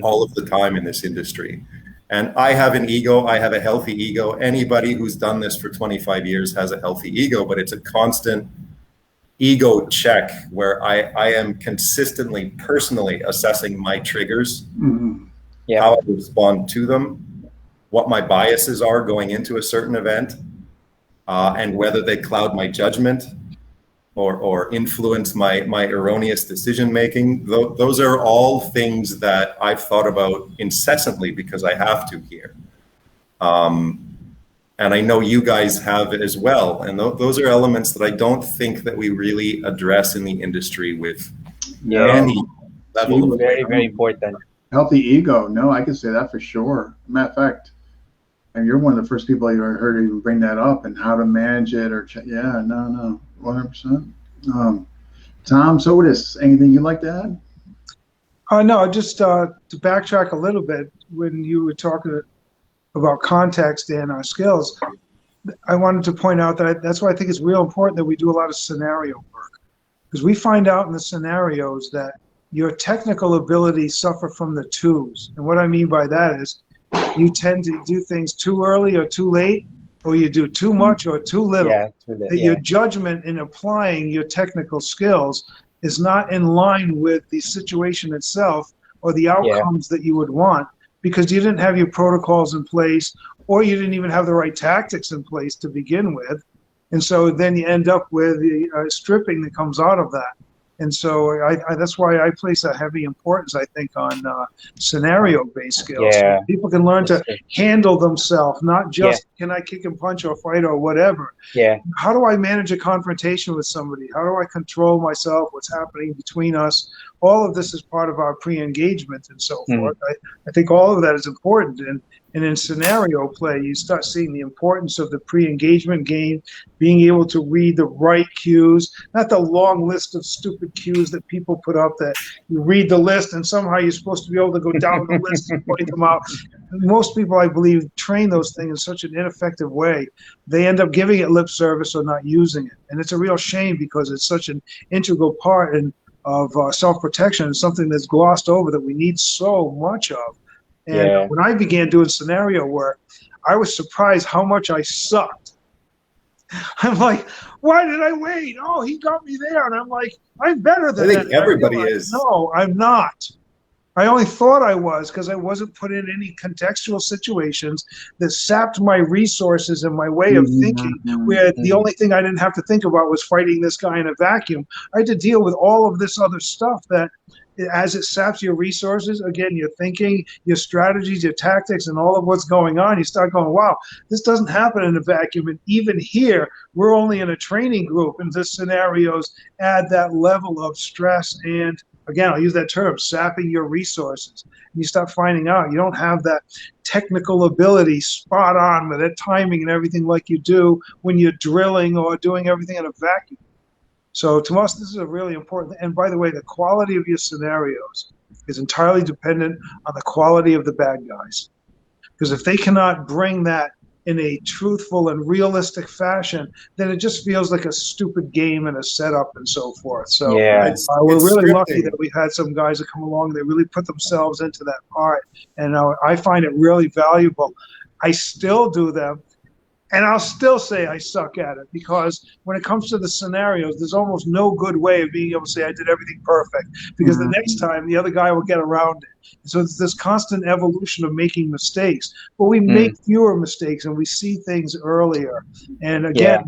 all of the time in this industry. And I have an ego. I have a healthy ego. Anybody who's done this for 25 years has a healthy ego, but it's a constant ego check where I am consistently, personally assessing my triggers, how I respond to them, what my biases are going into a certain event, and whether they cloud my judgment or influence my erroneous decision making. Those are all things that I've thought about incessantly because I have to here. And I know you guys have it as well. And those are elements that I don't think that we really address in the industry with any level of very, very important. Healthy ego. No, I can say that for sure. Matter of fact, and you're one of the first people I ever heard even bring that up and how to manage it or 100%. Tom, Sotis, anything you'd like to add? No, just to backtrack a little bit, when you were talking about context and our skills, I wanted to point out that that's why I think it's real important that we do a lot of scenario work, because we find out in the scenarios that your technical abilities suffer from the twos. And what I mean by that is you tend to do things too early or too late, or you do too much or too little. Your judgment in applying your technical skills is not in line with the situation itself or the outcomes that you would want, because you didn't have your protocols in place, or you didn't even have the right tactics in place to begin with. And so then you end up with the stripping that comes out of that. And so that's why I place a heavy importance, I think, on scenario-based skills. So people can learn to handle themselves, not just can I kick and punch or fight or whatever. How do I manage a confrontation with somebody? How do I control myself? What's happening between us? All of this is part of our pre-engagement and so forth. I think all of that is important. And in scenario play, you start seeing the importance of the pre-engagement game, being able to read the right cues, not the long list of stupid cues that people put up that you read the list and somehow you're supposed to be able to go down the list and point them out. Most people, I believe, train those things in such an ineffective way. They end up giving it lip service or not using it. And it's a real shame because it's such an integral part of self-protection. It's something that's glossed over that we need so much of. And when I began doing scenario work, I was surprised how much I sucked. I'm like, why did I wait? Oh, he got me there. And I'm like, I'm better than that. I think everybody is. No, I'm not. I only thought I was because I wasn't put in any contextual situations that sapped my resources and my way of thinking, where the only thing I didn't have to think about was fighting this guy in a vacuum. I had to deal with all of this other stuff that, as it saps your resources, again, your thinking, your strategies, your tactics, and all of what's going on, you start going, wow, this doesn't happen in a vacuum. And even here, we're only in a training group, and the scenarios add that level of stress and, again, I'll use that term, sapping your resources. And you start finding out you don't have that technical ability spot on with that timing and everything like you do when you're drilling or doing everything in a vacuum. So to us, this is a really important. And by the way, the quality of your scenarios is entirely dependent on the quality of the bad guys. Because if they cannot bring that in a truthful and realistic fashion, then it just feels like a stupid game and a setup and so forth. So we're really lucky that we had some guys that come along. They really put themselves into that part. And I find it really valuable. I still do them. And I'll still say I suck at it, because when it comes to the scenarios, there's almost no good way of being able to say I did everything perfect, because the next time the other guy will get around it. So it's this constant evolution of making mistakes, but we make fewer mistakes and we see things earlier. And again,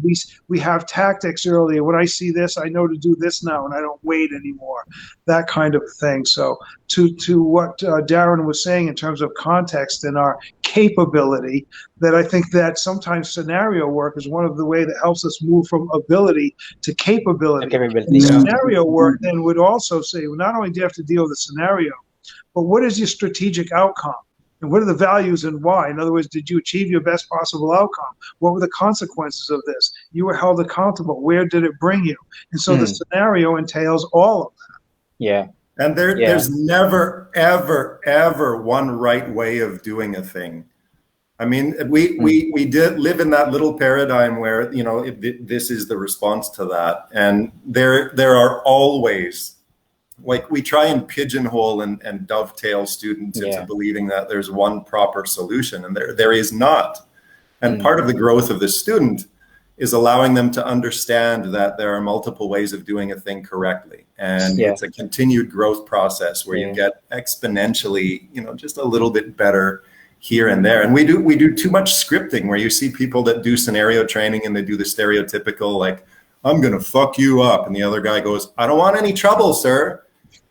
we have tactics earlier. When I see this, I know to do this now, and I don't wait anymore, that kind of thing. So to what Darren was saying in terms of context and our capability, that I think that sometimes scenario work is one of the way that helps us move from ability to capability. And scenario work then would also say, well, not only do you have to deal with the scenario, but what is your strategic outcome? And what are the values and why? In other words, did you achieve your best possible outcome? What were the consequences of this? You were held accountable. Where did it bring you? And so the scenario entails all of that. Yeah. And there's never, ever, ever one right way of doing a thing. I mean, we did live in that little paradigm where, you know, this is the response to that. And there are always, like, we try and pigeonhole and dovetail students into believing that there's one proper solution, and there is not. And part of the growth of the student is allowing them to understand that there are multiple ways of doing a thing correctly. And it's a continued growth process where you get exponentially, you know, just a little bit better here and there. And we do too much scripting, where you see people that do scenario training and they do the stereotypical, like, I'm going to fuck you up. And the other guy goes, I don't want any trouble, sir.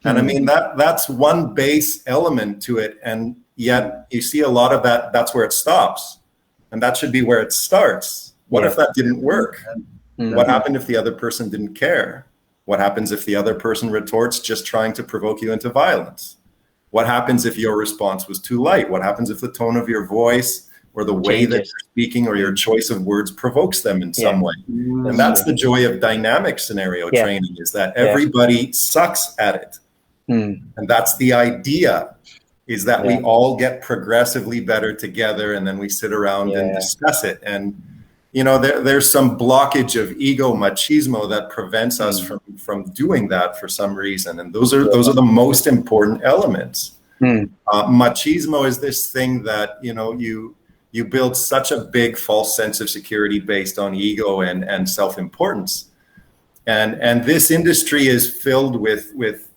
And I mean, that's one base element to it. And yet you see a lot of that, that's where it stops. And that should be where it starts. What if that didn't work? What happened if the other person didn't care? What happens if the other person retorts just trying to provoke you into violence? What happens if your response was too light? What happens if the tone of your voice or the way that you're speaking or your choice of words provokes them in some way? And that's the joy of dynamic scenario training, is that everybody sucks at it. And that's the idea, is that we all get progressively better together, and then we sit around and discuss it. And, you know, there's some blockage of ego machismo that prevents us from doing that for some reason. And those are the most important elements. Machismo is this thing that, you know, you build such a big false sense of security based on ego and self-importance. And this industry is filled with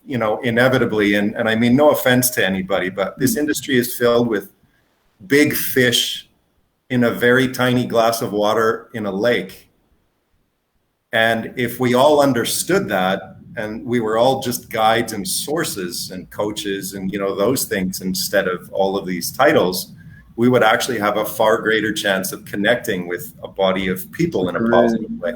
you know, inevitably, and I mean, no offense to anybody, but this industry is filled with big fish in a very tiny glass of water in a lake. And if we all understood that, and we were all just guides and sources and coaches and, you know, those things, instead of all of these titles, we would actually have a far greater chance of connecting with a body of people in a positive way.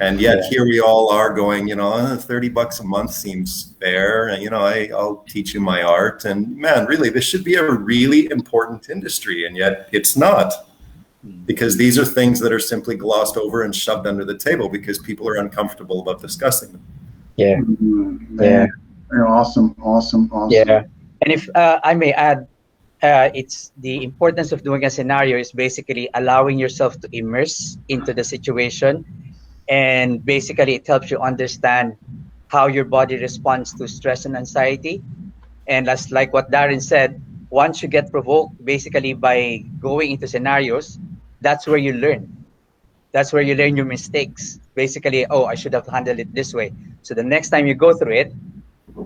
And yet here we all are going, you know, $30 a month seems fair. And, you know, I'll teach you my art. And man, really, this should be a really important industry. And yet it's not, because these are things that are simply glossed over and shoved under the table because people are uncomfortable about discussing them. Yeah. Awesome. Yeah. And if I may add, it's the importance of doing a scenario is basically allowing yourself to immerse into the situation. And basically, it helps you understand how your body responds to stress and anxiety. And that's like what Darren said, once you get provoked, basically by going into scenarios, that's where you learn. That's where you learn your mistakes. Basically, oh, I should have handled it this way. So the next time you go through it,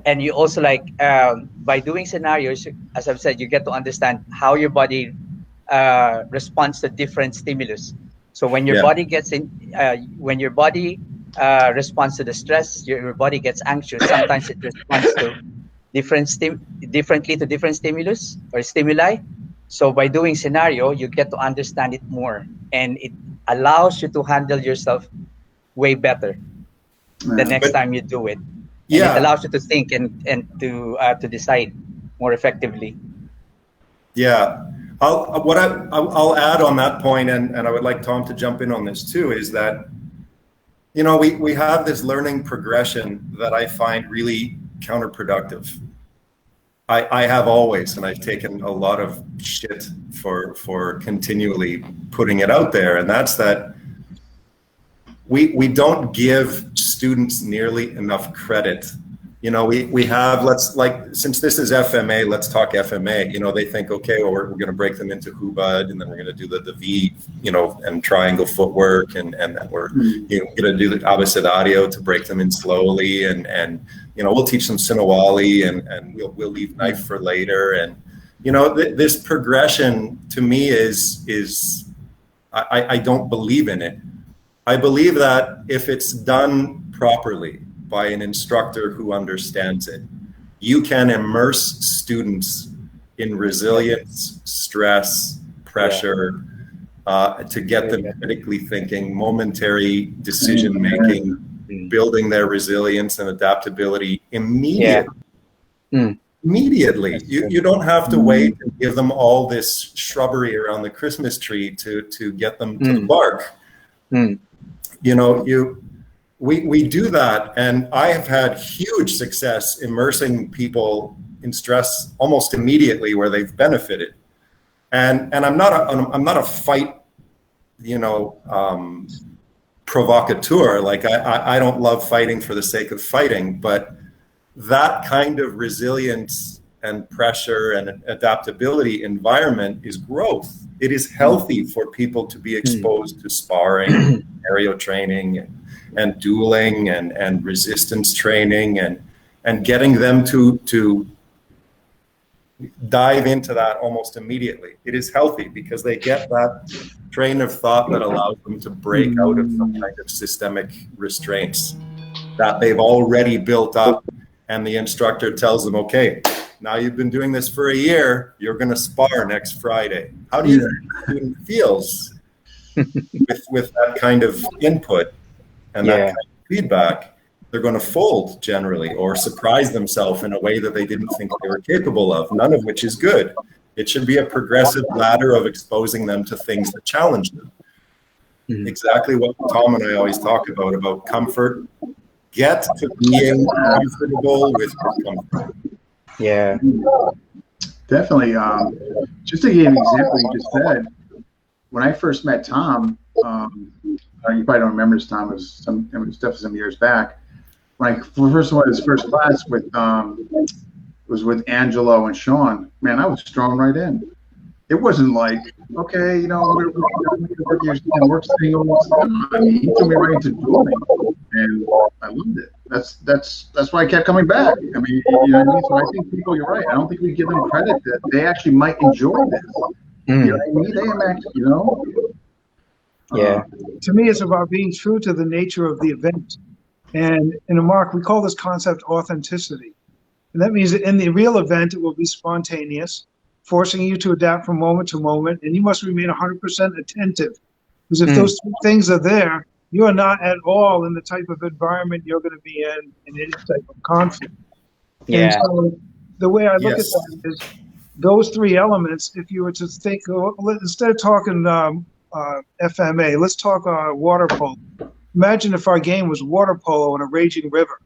And you also like by doing scenarios, as I've said, you get to understand how your body responds to different stimulus. So when your Yeah. body gets in, when your body responds to the stress, your body gets anxious. Sometimes it responds to differently to different stimulus or stimuli. So by doing scenario, you get to understand it more, and it allows you to handle yourself way better the Yeah. next But time you do it, and it yeah, allows you to think and to decide more effectively. yeah. I'll add on that point, and I would like Tom to jump in on this too, is that, you know, we have this learning progression that I find really counterproductive. I have always, and I've taken a lot of shit for continually putting it out there, and that's that we don't give students nearly enough credit. You know, we have, let's, like, since this is FMA, let's talk FMA. You know, they think, okay, well, we're going to break them into hubad, and then we're going to do the V, you know, and triangle footwork, and then we're going to do the abecedario to break them in slowly, and you know, we'll teach them sinawali, and we'll leave knife for later, and you know, this progression to me is I don't believe in it. I believe that if it's done properly by an instructor who understands it, you can immerse students in resilience, stress, pressure, to get them critically thinking, momentary decision making, building their resilience and adaptability immediately. Immediately. You don't have to wait and give them all this shrubbery around the Christmas tree to get them to the bark. You know, we do that, and I have had huge success immersing people in stress almost immediately where they've benefited. And I'm not a fight, you know, provocateur. Like I don't love fighting for the sake of fighting, but that kind of resilience and pressure and adaptability environment is growth. It is healthy for people to be exposed to sparring, aerial training, and dueling, and resistance training, and getting them to dive into that almost immediately. It is healthy because they get that train of thought that allows them to break out of some kind of systemic restraints that they've already built up, and the instructor tells them, okay, now you've been doing this for a year, you're going to spar next Friday. How do you think the student feels with that kind of input and that kind of feedback? They're going to fold generally, or surprise themselves in a way that they didn't think they were capable of, none of which is good. It should be a progressive ladder of exposing them to things that challenge them. Exactly what Tom and I always talk about comfort. Get to being comfortable with comfort. Yeah. Definitely. Just to give you an example, you just said, when I first met Tom, you probably don't remember this, Tom. It was definitely some years back. When I first went to his first class was with Angelo and Sean. Man, I was thrown right in. It wasn't like, okay, you know, we're work singles. He took me right into dueling, and I loved it. That's why I kept coming back. I mean, you know what I mean? So I think people, you're right. I don't think we give them credit that they actually might enjoy this. You know what I mean? They actually, you know. Yeah. To me, it's about being true to the nature of the event. And in a mark, we call this concept authenticity. And that means that in the real event, it will be spontaneous, forcing you to adapt from moment to moment, and you must remain 100% attentive. Because if those two things are there, you are not at all in the type of environment you're going to be in any type of conflict. Yeah. And so the way I look at that is those three elements, if you were to think, instead of talking FMA, let's talk water polo. Imagine if our game was water polo in a raging river.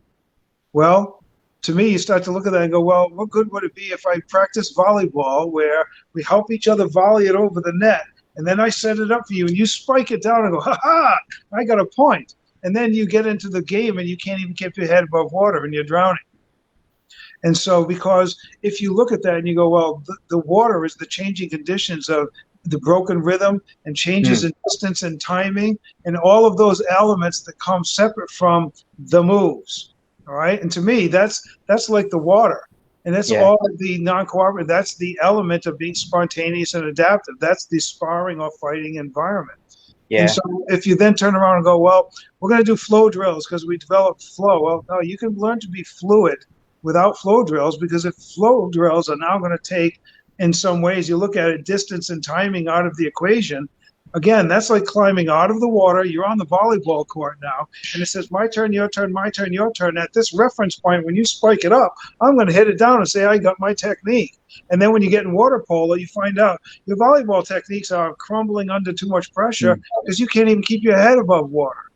Well, to me, you start to look at that and go, well, what good would it be if I practice volleyball where we help each other volley it over the net, and then I set it up for you and you spike it down and go, ha-ha, I got a point. And then you get into the game and you can't even keep your head above water and you're drowning. And so, because if you look at that and you go, well, the water is the changing conditions of the broken rhythm and changes in distance and timing and all of those elements that come separate from the moves. All right. And to me, that's like the water. And that's all of the non-cooperative. That's the element of being spontaneous and adaptive. That's the sparring or fighting environment. Yeah. And so if you then turn around and go, well, we're going to do flow drills because we developed flow. Well, no, you can learn to be fluid without flow drills, because if flow drills are now going to take, in some ways, you look at it, distance and timing out of the equation. Again, that's like climbing out of the water. You're on the volleyball court now, and it says, my turn, your turn, my turn, your turn. At this reference point, when you spike it up, I'm going to hit it down and say, I got my technique. And then when you get in water polo, you find out your volleyball techniques are crumbling under too much pressure because you can't even keep your head above water.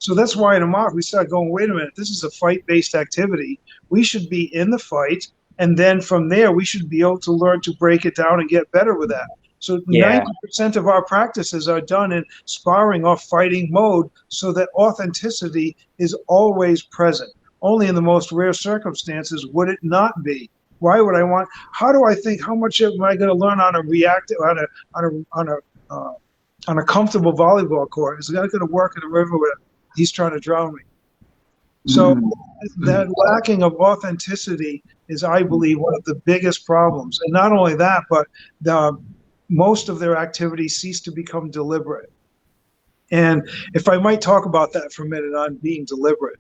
So that's why in a mock, we start going, wait a minute, this is a fight-based activity. We should be in the fight, and then from there, we should be able to learn to break it down and get better with that. So 90% of our practices are done in sparring or fighting mode, so that authenticity is always present. Only in the most rare circumstances would it not be. Why would I want? How do I think? How much am I going to learn on a reactive, on a comfortable volleyball court? Is that going to work in a river where he's trying to drown me? So that lacking of authenticity is, I believe, one of the biggest problems. And not only that, but most of their activities cease to become deliberate. And if I might talk about that for a minute on being deliberate,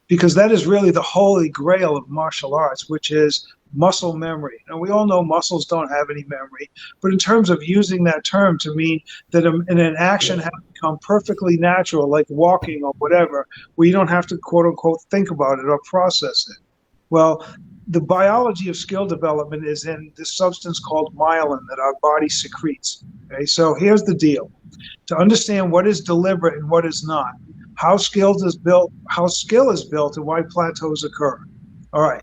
because that is really the holy grail of martial arts, which is muscle memory. And we all know muscles don't have any memory, but in terms of using that term to mean that an action has become perfectly natural, like walking or whatever, where you don't have to, quote unquote, think about it or process it. Well, the biology of skill development is in this substance called myelin that our body secretes. Okay, so here's the deal. To understand what is deliberate and what is not, how skill is built, and why plateaus occur. All right.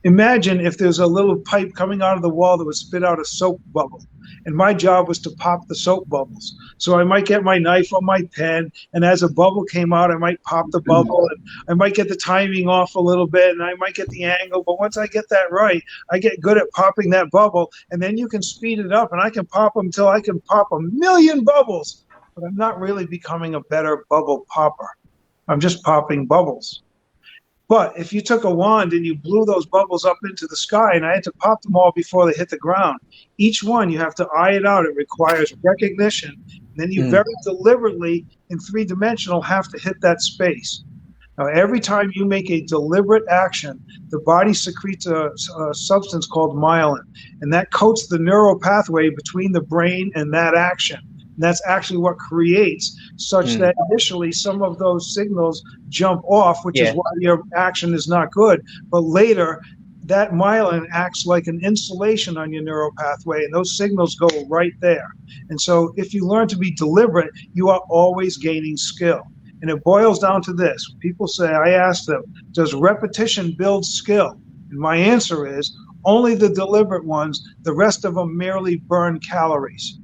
Imagine if there's a little pipe coming out of the wall that would spit out a soap bubble, and my job was to pop the soap bubbles. So I might get my knife or my pen, and as a bubble came out, I might pop the bubble, and I might get the timing off a little bit, and I might get the angle. But once I get that right, I get good at popping that bubble, and then you can speed it up, and I can pop them until I can pop 1,000,000 bubbles. But I'm not really becoming a better bubble popper. I'm just popping bubbles. But if you took a wand and you blew those bubbles up into the sky, and I had to pop them all before they hit the ground, each one you have to eye it out. It requires recognition. And then you very deliberately, in three-dimensional, have to hit that space. Now, every time you make a deliberate action, the body secretes a substance called myelin, and that coats the neural pathway between the brain and that action. And that's actually what creates such that initially some of those signals jump off, which is why your action is not good. But later, that myelin acts like an insulation on your neural pathway, and those signals go right there. And so if you learn to be deliberate, you are always gaining skill. And it boils down to this. People say, I ask them, does repetition build skill? And my answer is, only the deliberate ones. The rest of them merely burn calories.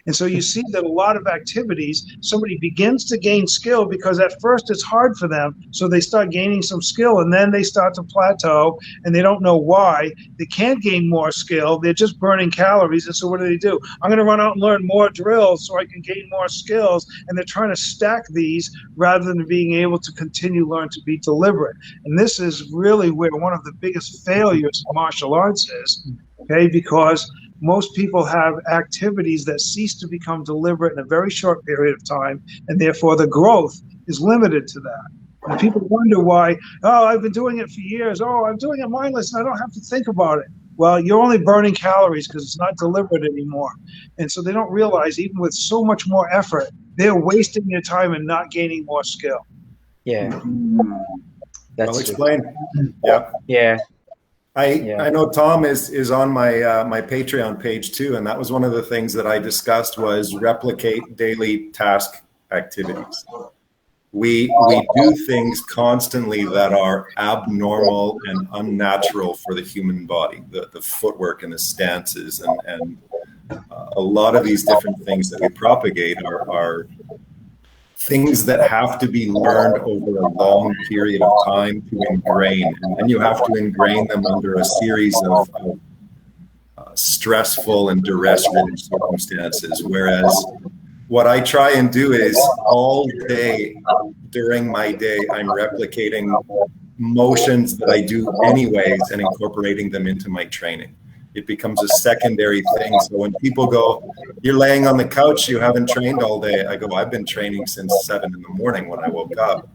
And so you see that a lot of activities, somebody begins to gain skill because at first it's hard for them. So they start gaining some skill, and then they start to plateau, and they don't know why. They can't gain more skill. They're just burning calories. And so what do? I'm going to run out and learn more drills so I can gain more skills. And they're trying to stack these rather than being able to continue learn to be deliberate. And this is really where one of the biggest failures of martial arts is, okay, because most people have activities that cease to become deliberate in a very short period of time, and therefore the growth is limited to that. And people wonder why, I've been doing it for years. I'm doing it mindless and I don't have to think about it. Well, you're only burning calories because it's not deliberate anymore. And so they don't realize, even with so much more effort, they're wasting their time and not gaining more skill. Yeah. That's well explained. Yeah. Yeah. I know Tom is on my Patreon page too, and that was one of the things that I discussed was replicate daily task activities. We do things constantly that are abnormal and unnatural for the human body, the footwork and the stances and a lot of these different things that we propagate are things that have to be learned over a long period of time to ingrain. And then you have to ingrain them under a series of stressful and duress-ridden circumstances. Whereas what I try and do is all day during my day, I'm replicating motions that I do anyways and incorporating them into my training. It becomes a secondary thing. So when people go, you're laying on the couch, you haven't trained all day. I go, I've been training since 7 in the morning when I woke up.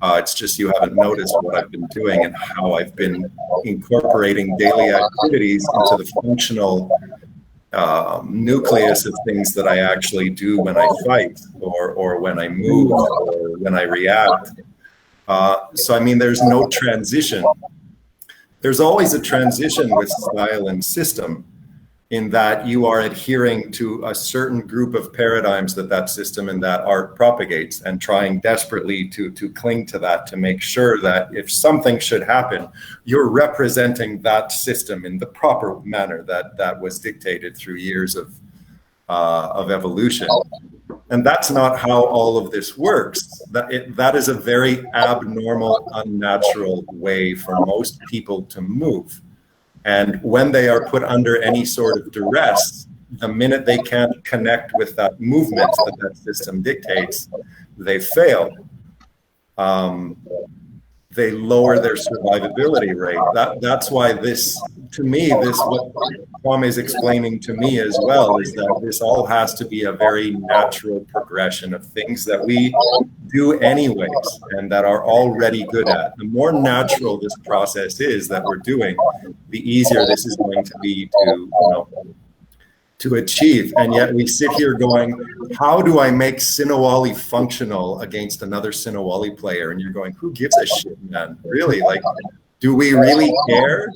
It's just you haven't noticed what I've been doing and how I've been incorporating daily activities into the functional nucleus of things that I actually do when I fight or when I move or when I react. So, I mean, there's no transition. There's always a transition with style and system in that you are adhering to a certain group of paradigms that system and that art propagates and trying desperately to cling to that to make sure that if something should happen, you're representing that system in the proper manner that was dictated through years of evolution. And that's not how all of this works. That is a very abnormal, unnatural way for most people to move. And when they are put under any sort of duress, the minute they can't connect with that movement that system dictates, they fail. They lower their survivability rate. That's why this, to me, what Kwame is explaining to me as well, is that this all has to be a very natural progression of things that we do anyways and that are already good at. The more natural this process is that we're doing, the easier this is going to be to achieve. And yet we sit here going, how do I make Sinawali functional against another Sinawali player? And you're going, who gives a shit, man? Really? Like, do we really care?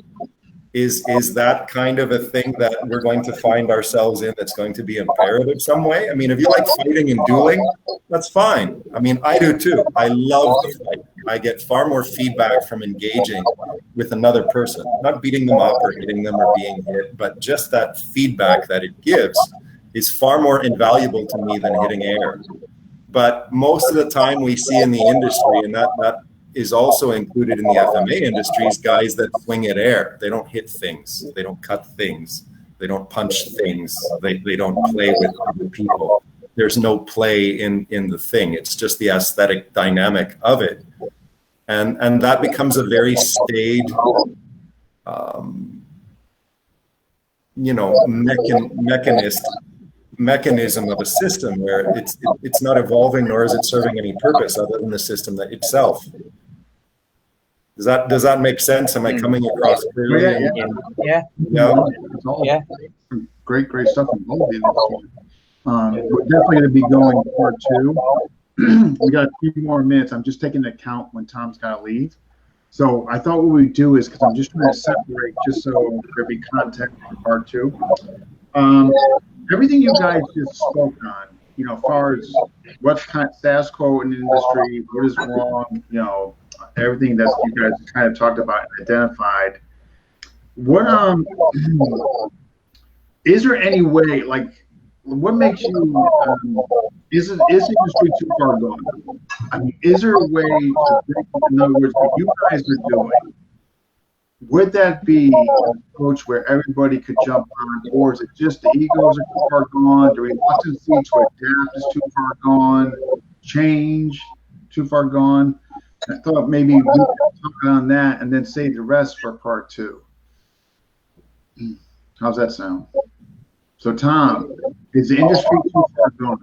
Is that kind of a thing that we're going to find ourselves in that's going to be imperative some way? I mean, if you like fighting and dueling, that's fine. I mean, I do too. I love the fight. I get far more feedback from engaging with another person, not beating them up or hitting them or being hit, but just that feedback that it gives is far more invaluable to me than hitting air. But most of the time we see in the industry, and that is also included in the FMA industries, guys that swing at air. They don't hit things. They don't cut things. They don't punch things. They don't play with other people. There's no play in the thing. It's just the aesthetic dynamic of it. And that becomes a very staid, mechanism of a system where it's not evolving, nor is it serving any purpose other than the system that itself. Does that make sense? Am I coming across clearly? Yeah. It's all great stuff in both of these. We're definitely going to be going part 2. We got a few more minutes. I'm just taking into account when Tom's got to leave. So I thought what we'd do is, because I'm just trying to separate, just so there'd be context for part 2. Everything you guys just spoke on, as far as what's kind of status quo in the industry, what is wrong, everything that you guys kind of talked about and identified. What is there any way, like, what makes you is the industry too far gone? I mean, is there a way to think, in other words, what you guys are doing? Would that be an approach where everybody could jump on, or is it just the egos are too far gone? The reluctancy to adapt is too far gone? Change too far gone? I thought maybe we could talk on that and then save the rest for part 2. How's that sound? So, Tom, is the industry too far gone?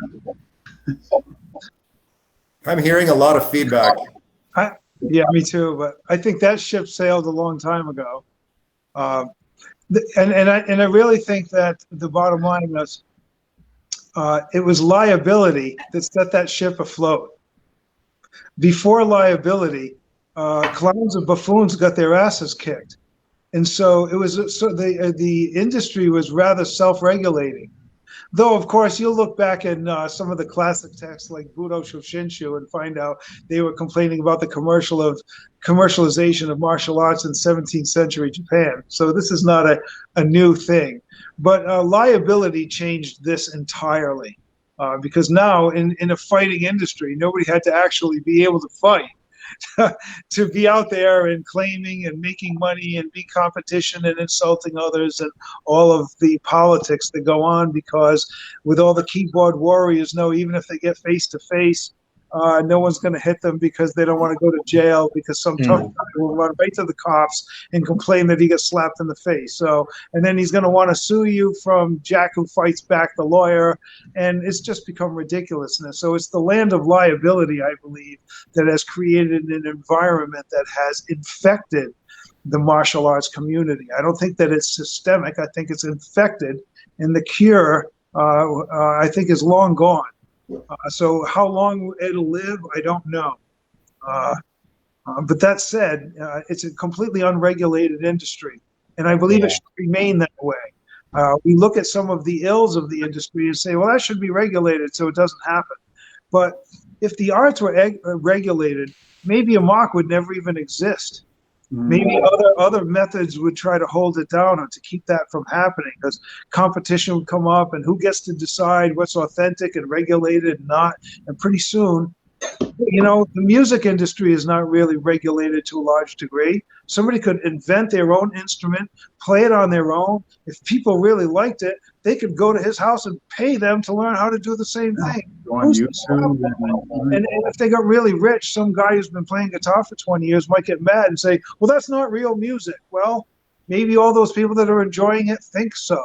I'm hearing a lot of feedback. Yeah, me too. But I think that ship sailed a long time ago, and I really think that the bottom line was it was liability that set that ship afloat. Before liability, clowns and buffoons got their asses kicked, and so it was. So the industry was rather self-regulating. Though, of course, you'll look back in some of the classic texts like Budo Shoshinshu and find out they were complaining about the commercialization of martial arts in 17th century Japan. So this is not a new thing. But liability changed this entirely because now in a fighting industry, nobody had to actually be able to fight. To be out there and claiming and making money and be competition and insulting others and all of the politics that go on, because with all the keyboard warriors know, even if they get face to face, no one's going to hit them because they don't want to go to jail because some tough guy will run right to the cops and complain that he got slapped in the face. So, and then he's going to want to sue you from Jack who fights back, the lawyer, and it's just become ridiculousness. So it's the land of liability, I believe, that has created an environment that has infected the martial arts community. I don't think that it's systemic. I think it's infected, and the cure, I think, is long gone. So how long it'll live, I don't know. But that said, it's a completely unregulated industry, and I believe it should remain that way. We look at some of the ills of the industry and say, well, that should be regulated so it doesn't happen. But if the arts were regulated, maybe a mock would never even exist. Maybe other methods would try to hold it down or to keep that from happening, because competition would come up and who gets to decide what's authentic and regulated and not. And pretty soon, the music industry is not really regulated to a large degree. Somebody could invent their own instrument, play it on their own. If people really liked it, they could go to his house and pay them to learn how to do the same thing. And if they got really rich, some guy who's been playing guitar for 20 years might get mad and say, well, that's not real music. Well, maybe all those people that are enjoying it think so.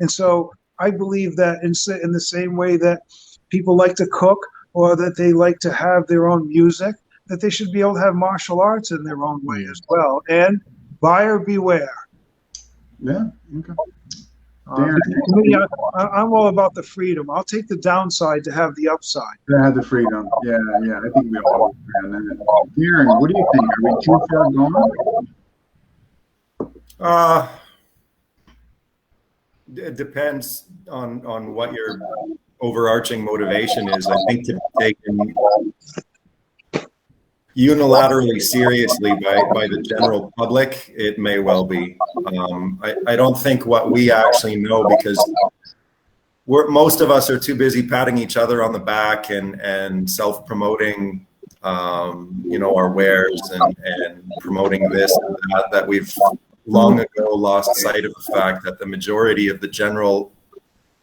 And so I believe that in the same way that people like to cook or that they like to have their own music, that they should be able to have martial arts in their own way as well. And buyer beware. Yeah. Okay. I'm all about the freedom. I'll take the downside to have the upside. To have the freedom. Yeah. I think we all agree on that. Darren, what do you think? Are we too far gone? It depends on what your overarching motivation is. I think to be taken unilaterally seriously by the general public, it may well be. I don't think what we actually know, because most of us are too busy patting each other on the back and self-promoting our wares and promoting this and that we've long ago lost sight of the fact that the majority of the general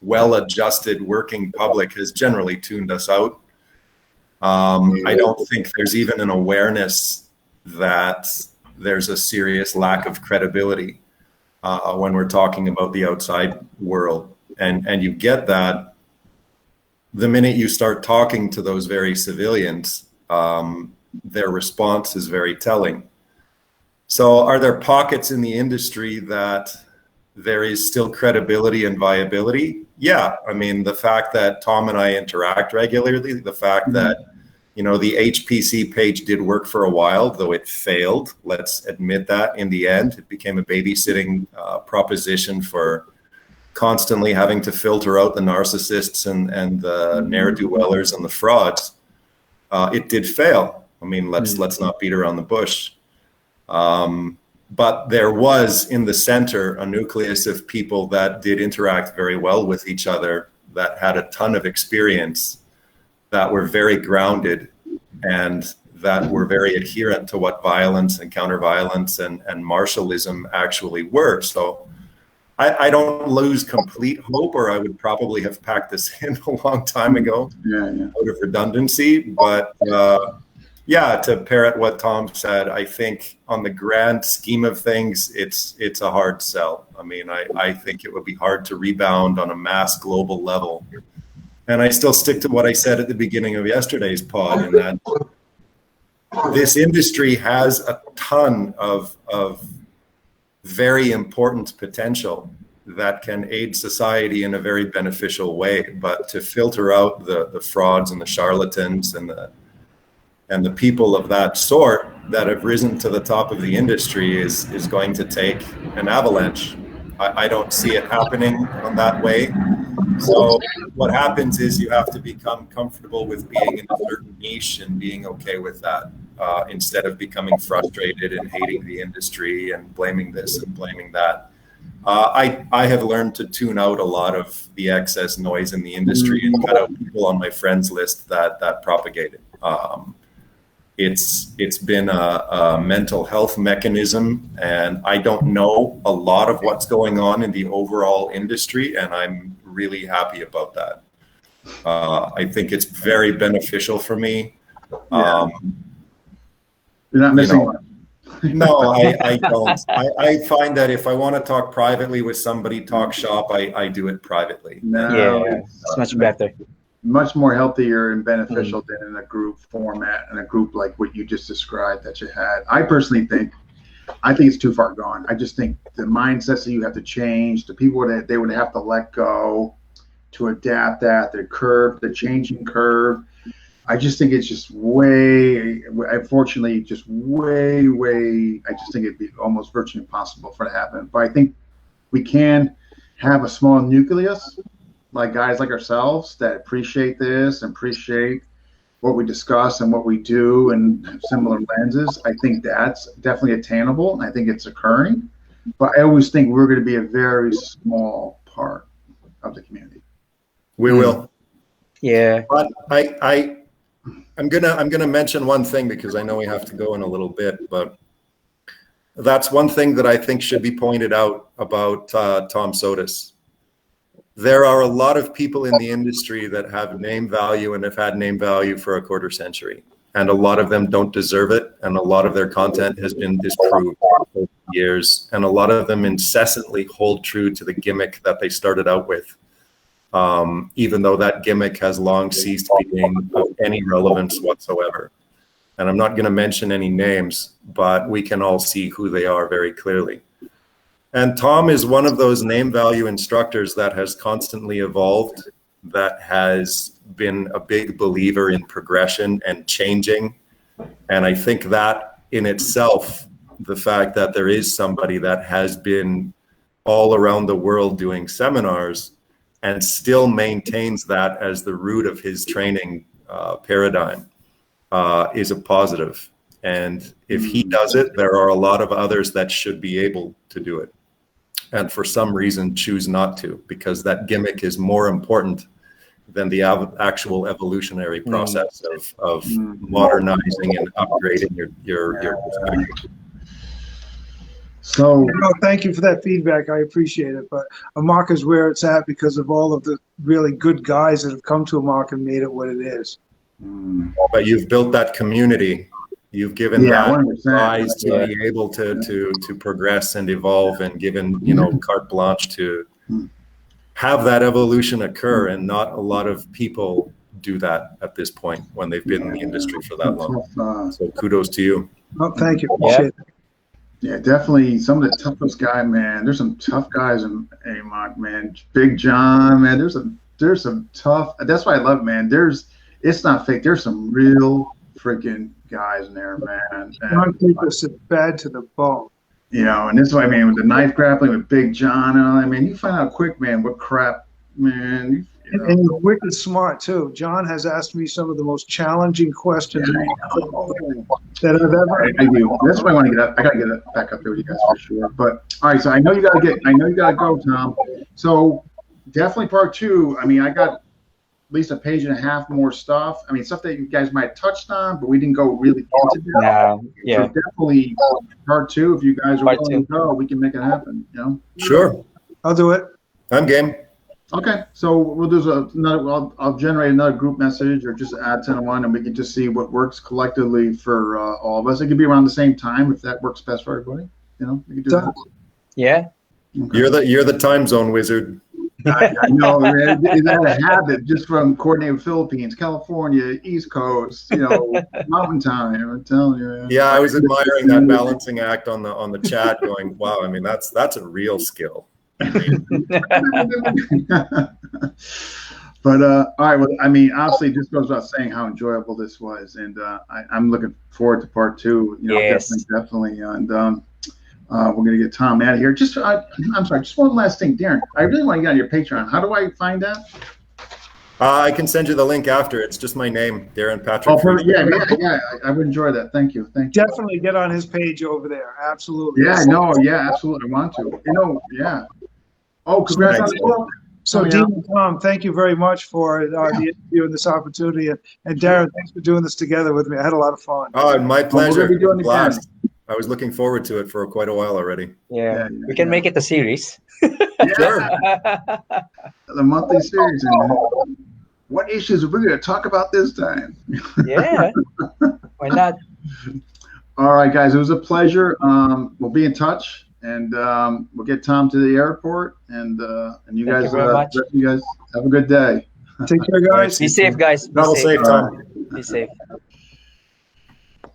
well-adjusted working public has generally tuned us out. I don't think there's even an awareness that there's a serious lack of credibility when we're talking about the outside world. And you get that the minute you start talking to those very civilians, their response is very telling. So are there pockets in the industry that there is still credibility and viability? Yeah. I mean, the fact that Tom and I interact regularly, the fact that, the HPC page did work for a while, though it failed. Let's admit that in the end, it became a babysitting proposition for constantly having to filter out the narcissists and the ne'er-do-wellers and the frauds. It did fail. I mean, let's not beat around the bush. But there was in the center a nucleus of people that did interact very well with each other, that had a ton of experience, that were very grounded, and that were very adherent to what violence and counter-violence and martialism actually were. So I don't lose complete hope, or I would probably have packed this in a long time ago out of redundancy. But to parrot what Tom said, I think on the grand scheme of things, it's a hard sell. I mean, I think it would be hard to rebound on a mass global level. And I still stick to what I said at the beginning of yesterday's pod, in that this industry has a ton of very important potential that can aid society in a very beneficial way. But to filter out the frauds and the charlatans and the people of that sort that have risen to the top of the industry is going to take an avalanche. I don't see it happening on that way. So what happens is you have to become comfortable with being in a certain niche and being okay with that, instead of becoming frustrated and hating the industry and blaming this and blaming that. I have learned to tune out a lot of the excess noise in the industry and cut out people on my friends list that propagate it. It's been a mental health mechanism, and I don't know a lot of what's going on in the overall industry, and I'm really happy about that. I think it's very beneficial for me. Yeah. You're not missing much. No, I don't. I find that if I want to talk privately with somebody, talk shop, I do it privately. No, it's much better. Much more healthier and beneficial than in a group format and a group like what you just described that you had. I personally think it's too far gone. I just think the mindsets that you have to change, the people that they would have to let go to adapt that, the changing curve. I just think it's just unfortunately, just way, I just think it'd be almost virtually impossible for it to happen. But I think we can have a small nucleus, like guys like ourselves that appreciate this and appreciate what we discuss and what we do and have similar lenses. I think that's definitely attainable, and I think it's occurring. But I always think we're going to be a very small part of the community. We will. Yeah. But I'm gonna mention one thing because I know we have to go in a little bit, but that's one thing that I think should be pointed out about Tom Sotis. There are a lot of people in the industry that have name value and have had name value for a quarter century, and a lot of them don't deserve it, and a lot of their content has been disproved over years, and a lot of them incessantly hold true to the gimmick that they started out with. Even though that gimmick has long ceased being of any relevance whatsoever. And I'm not going to mention any names, but we can all see who they are very clearly. And Tom is one of those name value instructors that has constantly evolved, that has been a big believer in progression and changing. And I think that in itself, the fact that there is somebody that has been all around the world doing seminars and still maintains that as the root of his training paradigm is a positive. And if he does it, there are a lot of others that should be able to do it. And for some reason, choose not to, because that gimmick is more important than the actual evolutionary process of modernizing and upgrading your perspective. So thank you for that feedback. I appreciate it. But Amok is where it's at because of all of the really good guys that have come to Amok and made it what it is. But you've built that community. You've given that guys to be able to progress and evolve, and given carte blanche to have that evolution occur. And not a lot of people do that at this point when they've been in the industry for that long. So kudos to you. Oh, thank you. Appreciate it. Yeah, definitely some of the toughest guys, man. There's some tough guys in AMOC, man. Big John, man. There's some tough. That's why I love it, man. It's not fake. There's some real freaking guys in there, man. John people sit bad to the bone. And this is what I mean with the knife grappling with Big John and all that. Man, you find out quick, man, what crap, man. And he's wicked smart too. John has asked me some of the most challenging questions that I've ever. I do. That's why I want to get up. I gotta get it back up there with you guys for sure. But all right, so I know you gotta go, Tom. So definitely part 2. I mean, I got at least a page and a half more stuff. I mean, stuff that you guys might have touched on, but we didn't go really into that. Yeah. So definitely part 2. If you guys are willing to go, we can make it happen. Sure. I'll do it. I'm game. Okay, so we'll do another. I'll generate another group message or just add 10 to 1, and we can just see what works collectively for all of us. It could be around the same time if that works best for everybody. We can do that. Yeah. Okay. You're the time zone wizard. I know, man. It's a habit just from coordinating Philippines, California, East Coast, mountain time. I'm telling you, man. Yeah, I was admiring that balancing act on the chat, going, wow. I mean, that's a real skill. But all right, well, I mean, obviously, it just goes without saying how enjoyable this was, and I'm looking forward to part 2. Definitely, and we're gonna get Tom out of here. I'm sorry, just one last thing, Darren. I really want to get on your Patreon. How do I find that? I can send you the link after. It's just my name, Darren Patrick. Oh, yeah. I would enjoy that. Thank you. Definitely get on his page over there. Absolutely. Yeah, absolutely. I want to. Yeah. Oh, congrats on the book. So, Dean and Tom, thank you very much for the interview and this opportunity. And Darren, thanks for doing this together with me. I had a lot of fun. Oh, my pleasure. We're doing Blast. I was looking forward to it for quite a while already. Yeah. We can make it a series. Sure. The monthly series. what issues are we going to talk about this time? Yeah. Why not? All right, guys, it was a pleasure. We'll be in touch, and we'll get Tom to the airport, and you Thank guys, you very much. you guys have a good day. Take care, guys. Be safe, guys. Be Travel safe. safe, Tom. Be safe.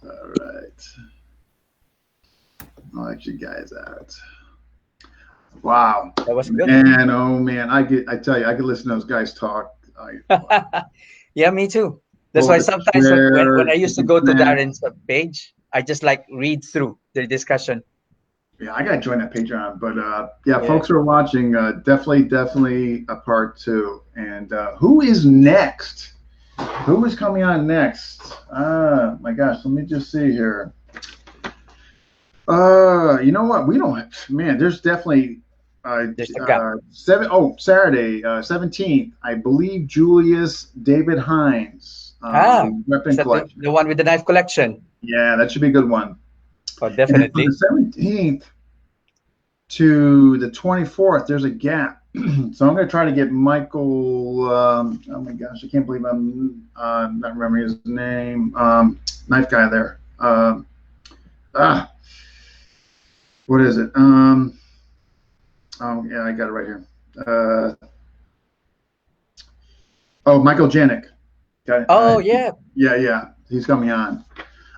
All right. I'll let you guys out. Wow. That was good. Man, oh man, I tell you, I could listen to those guys talk. Yeah, me too. That's why sometimes when I used to go to Darren's page, I just like read through the discussion. Yeah, I gotta join that Patreon. But yeah, folks who are watching, definitely a part 2. And who is next? Who is coming on next? My gosh, let me just see here. You know what? We don't. Man, there's definitely Saturday, 17th. I believe Julius David Hines. Weapon collection. The one with the knife collection. Yeah, that should be a good one. Oh, definitely. And from the 17th to the 24th, there's a gap. So I'm going to try to get Michael. Oh my gosh, I can't believe I'm not remembering his name. Knife guy there. What is it? Oh yeah, I got it right here. Michael Janik. Yeah. Yeah. He's coming on.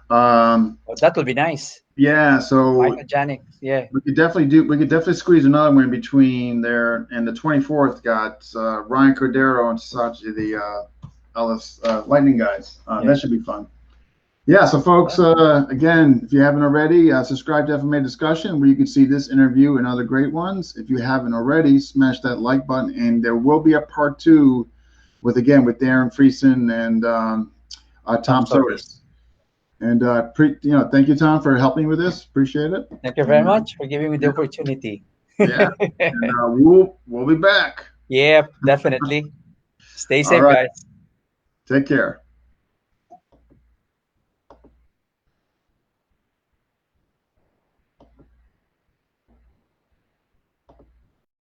That will be nice. Yeah. So Michael Janik. Yeah. We could definitely squeeze another one in between there, and the 24th got Ryan Cordero and Sachi, the Ellis Lightning guys. That should be fun. Yeah, so folks, again, if you haven't already, subscribe to FMA Discussion, where you can see this interview and other great ones. If you haven't already, smash that like button, and there will be a part 2 with Darren Friesen and Tom Sotis. And thank you, Tom, for helping with this. Appreciate it. Thank you very much for giving me the opportunity. Yeah, and we'll be back. Yeah, definitely. Stay safe, guys. Take care.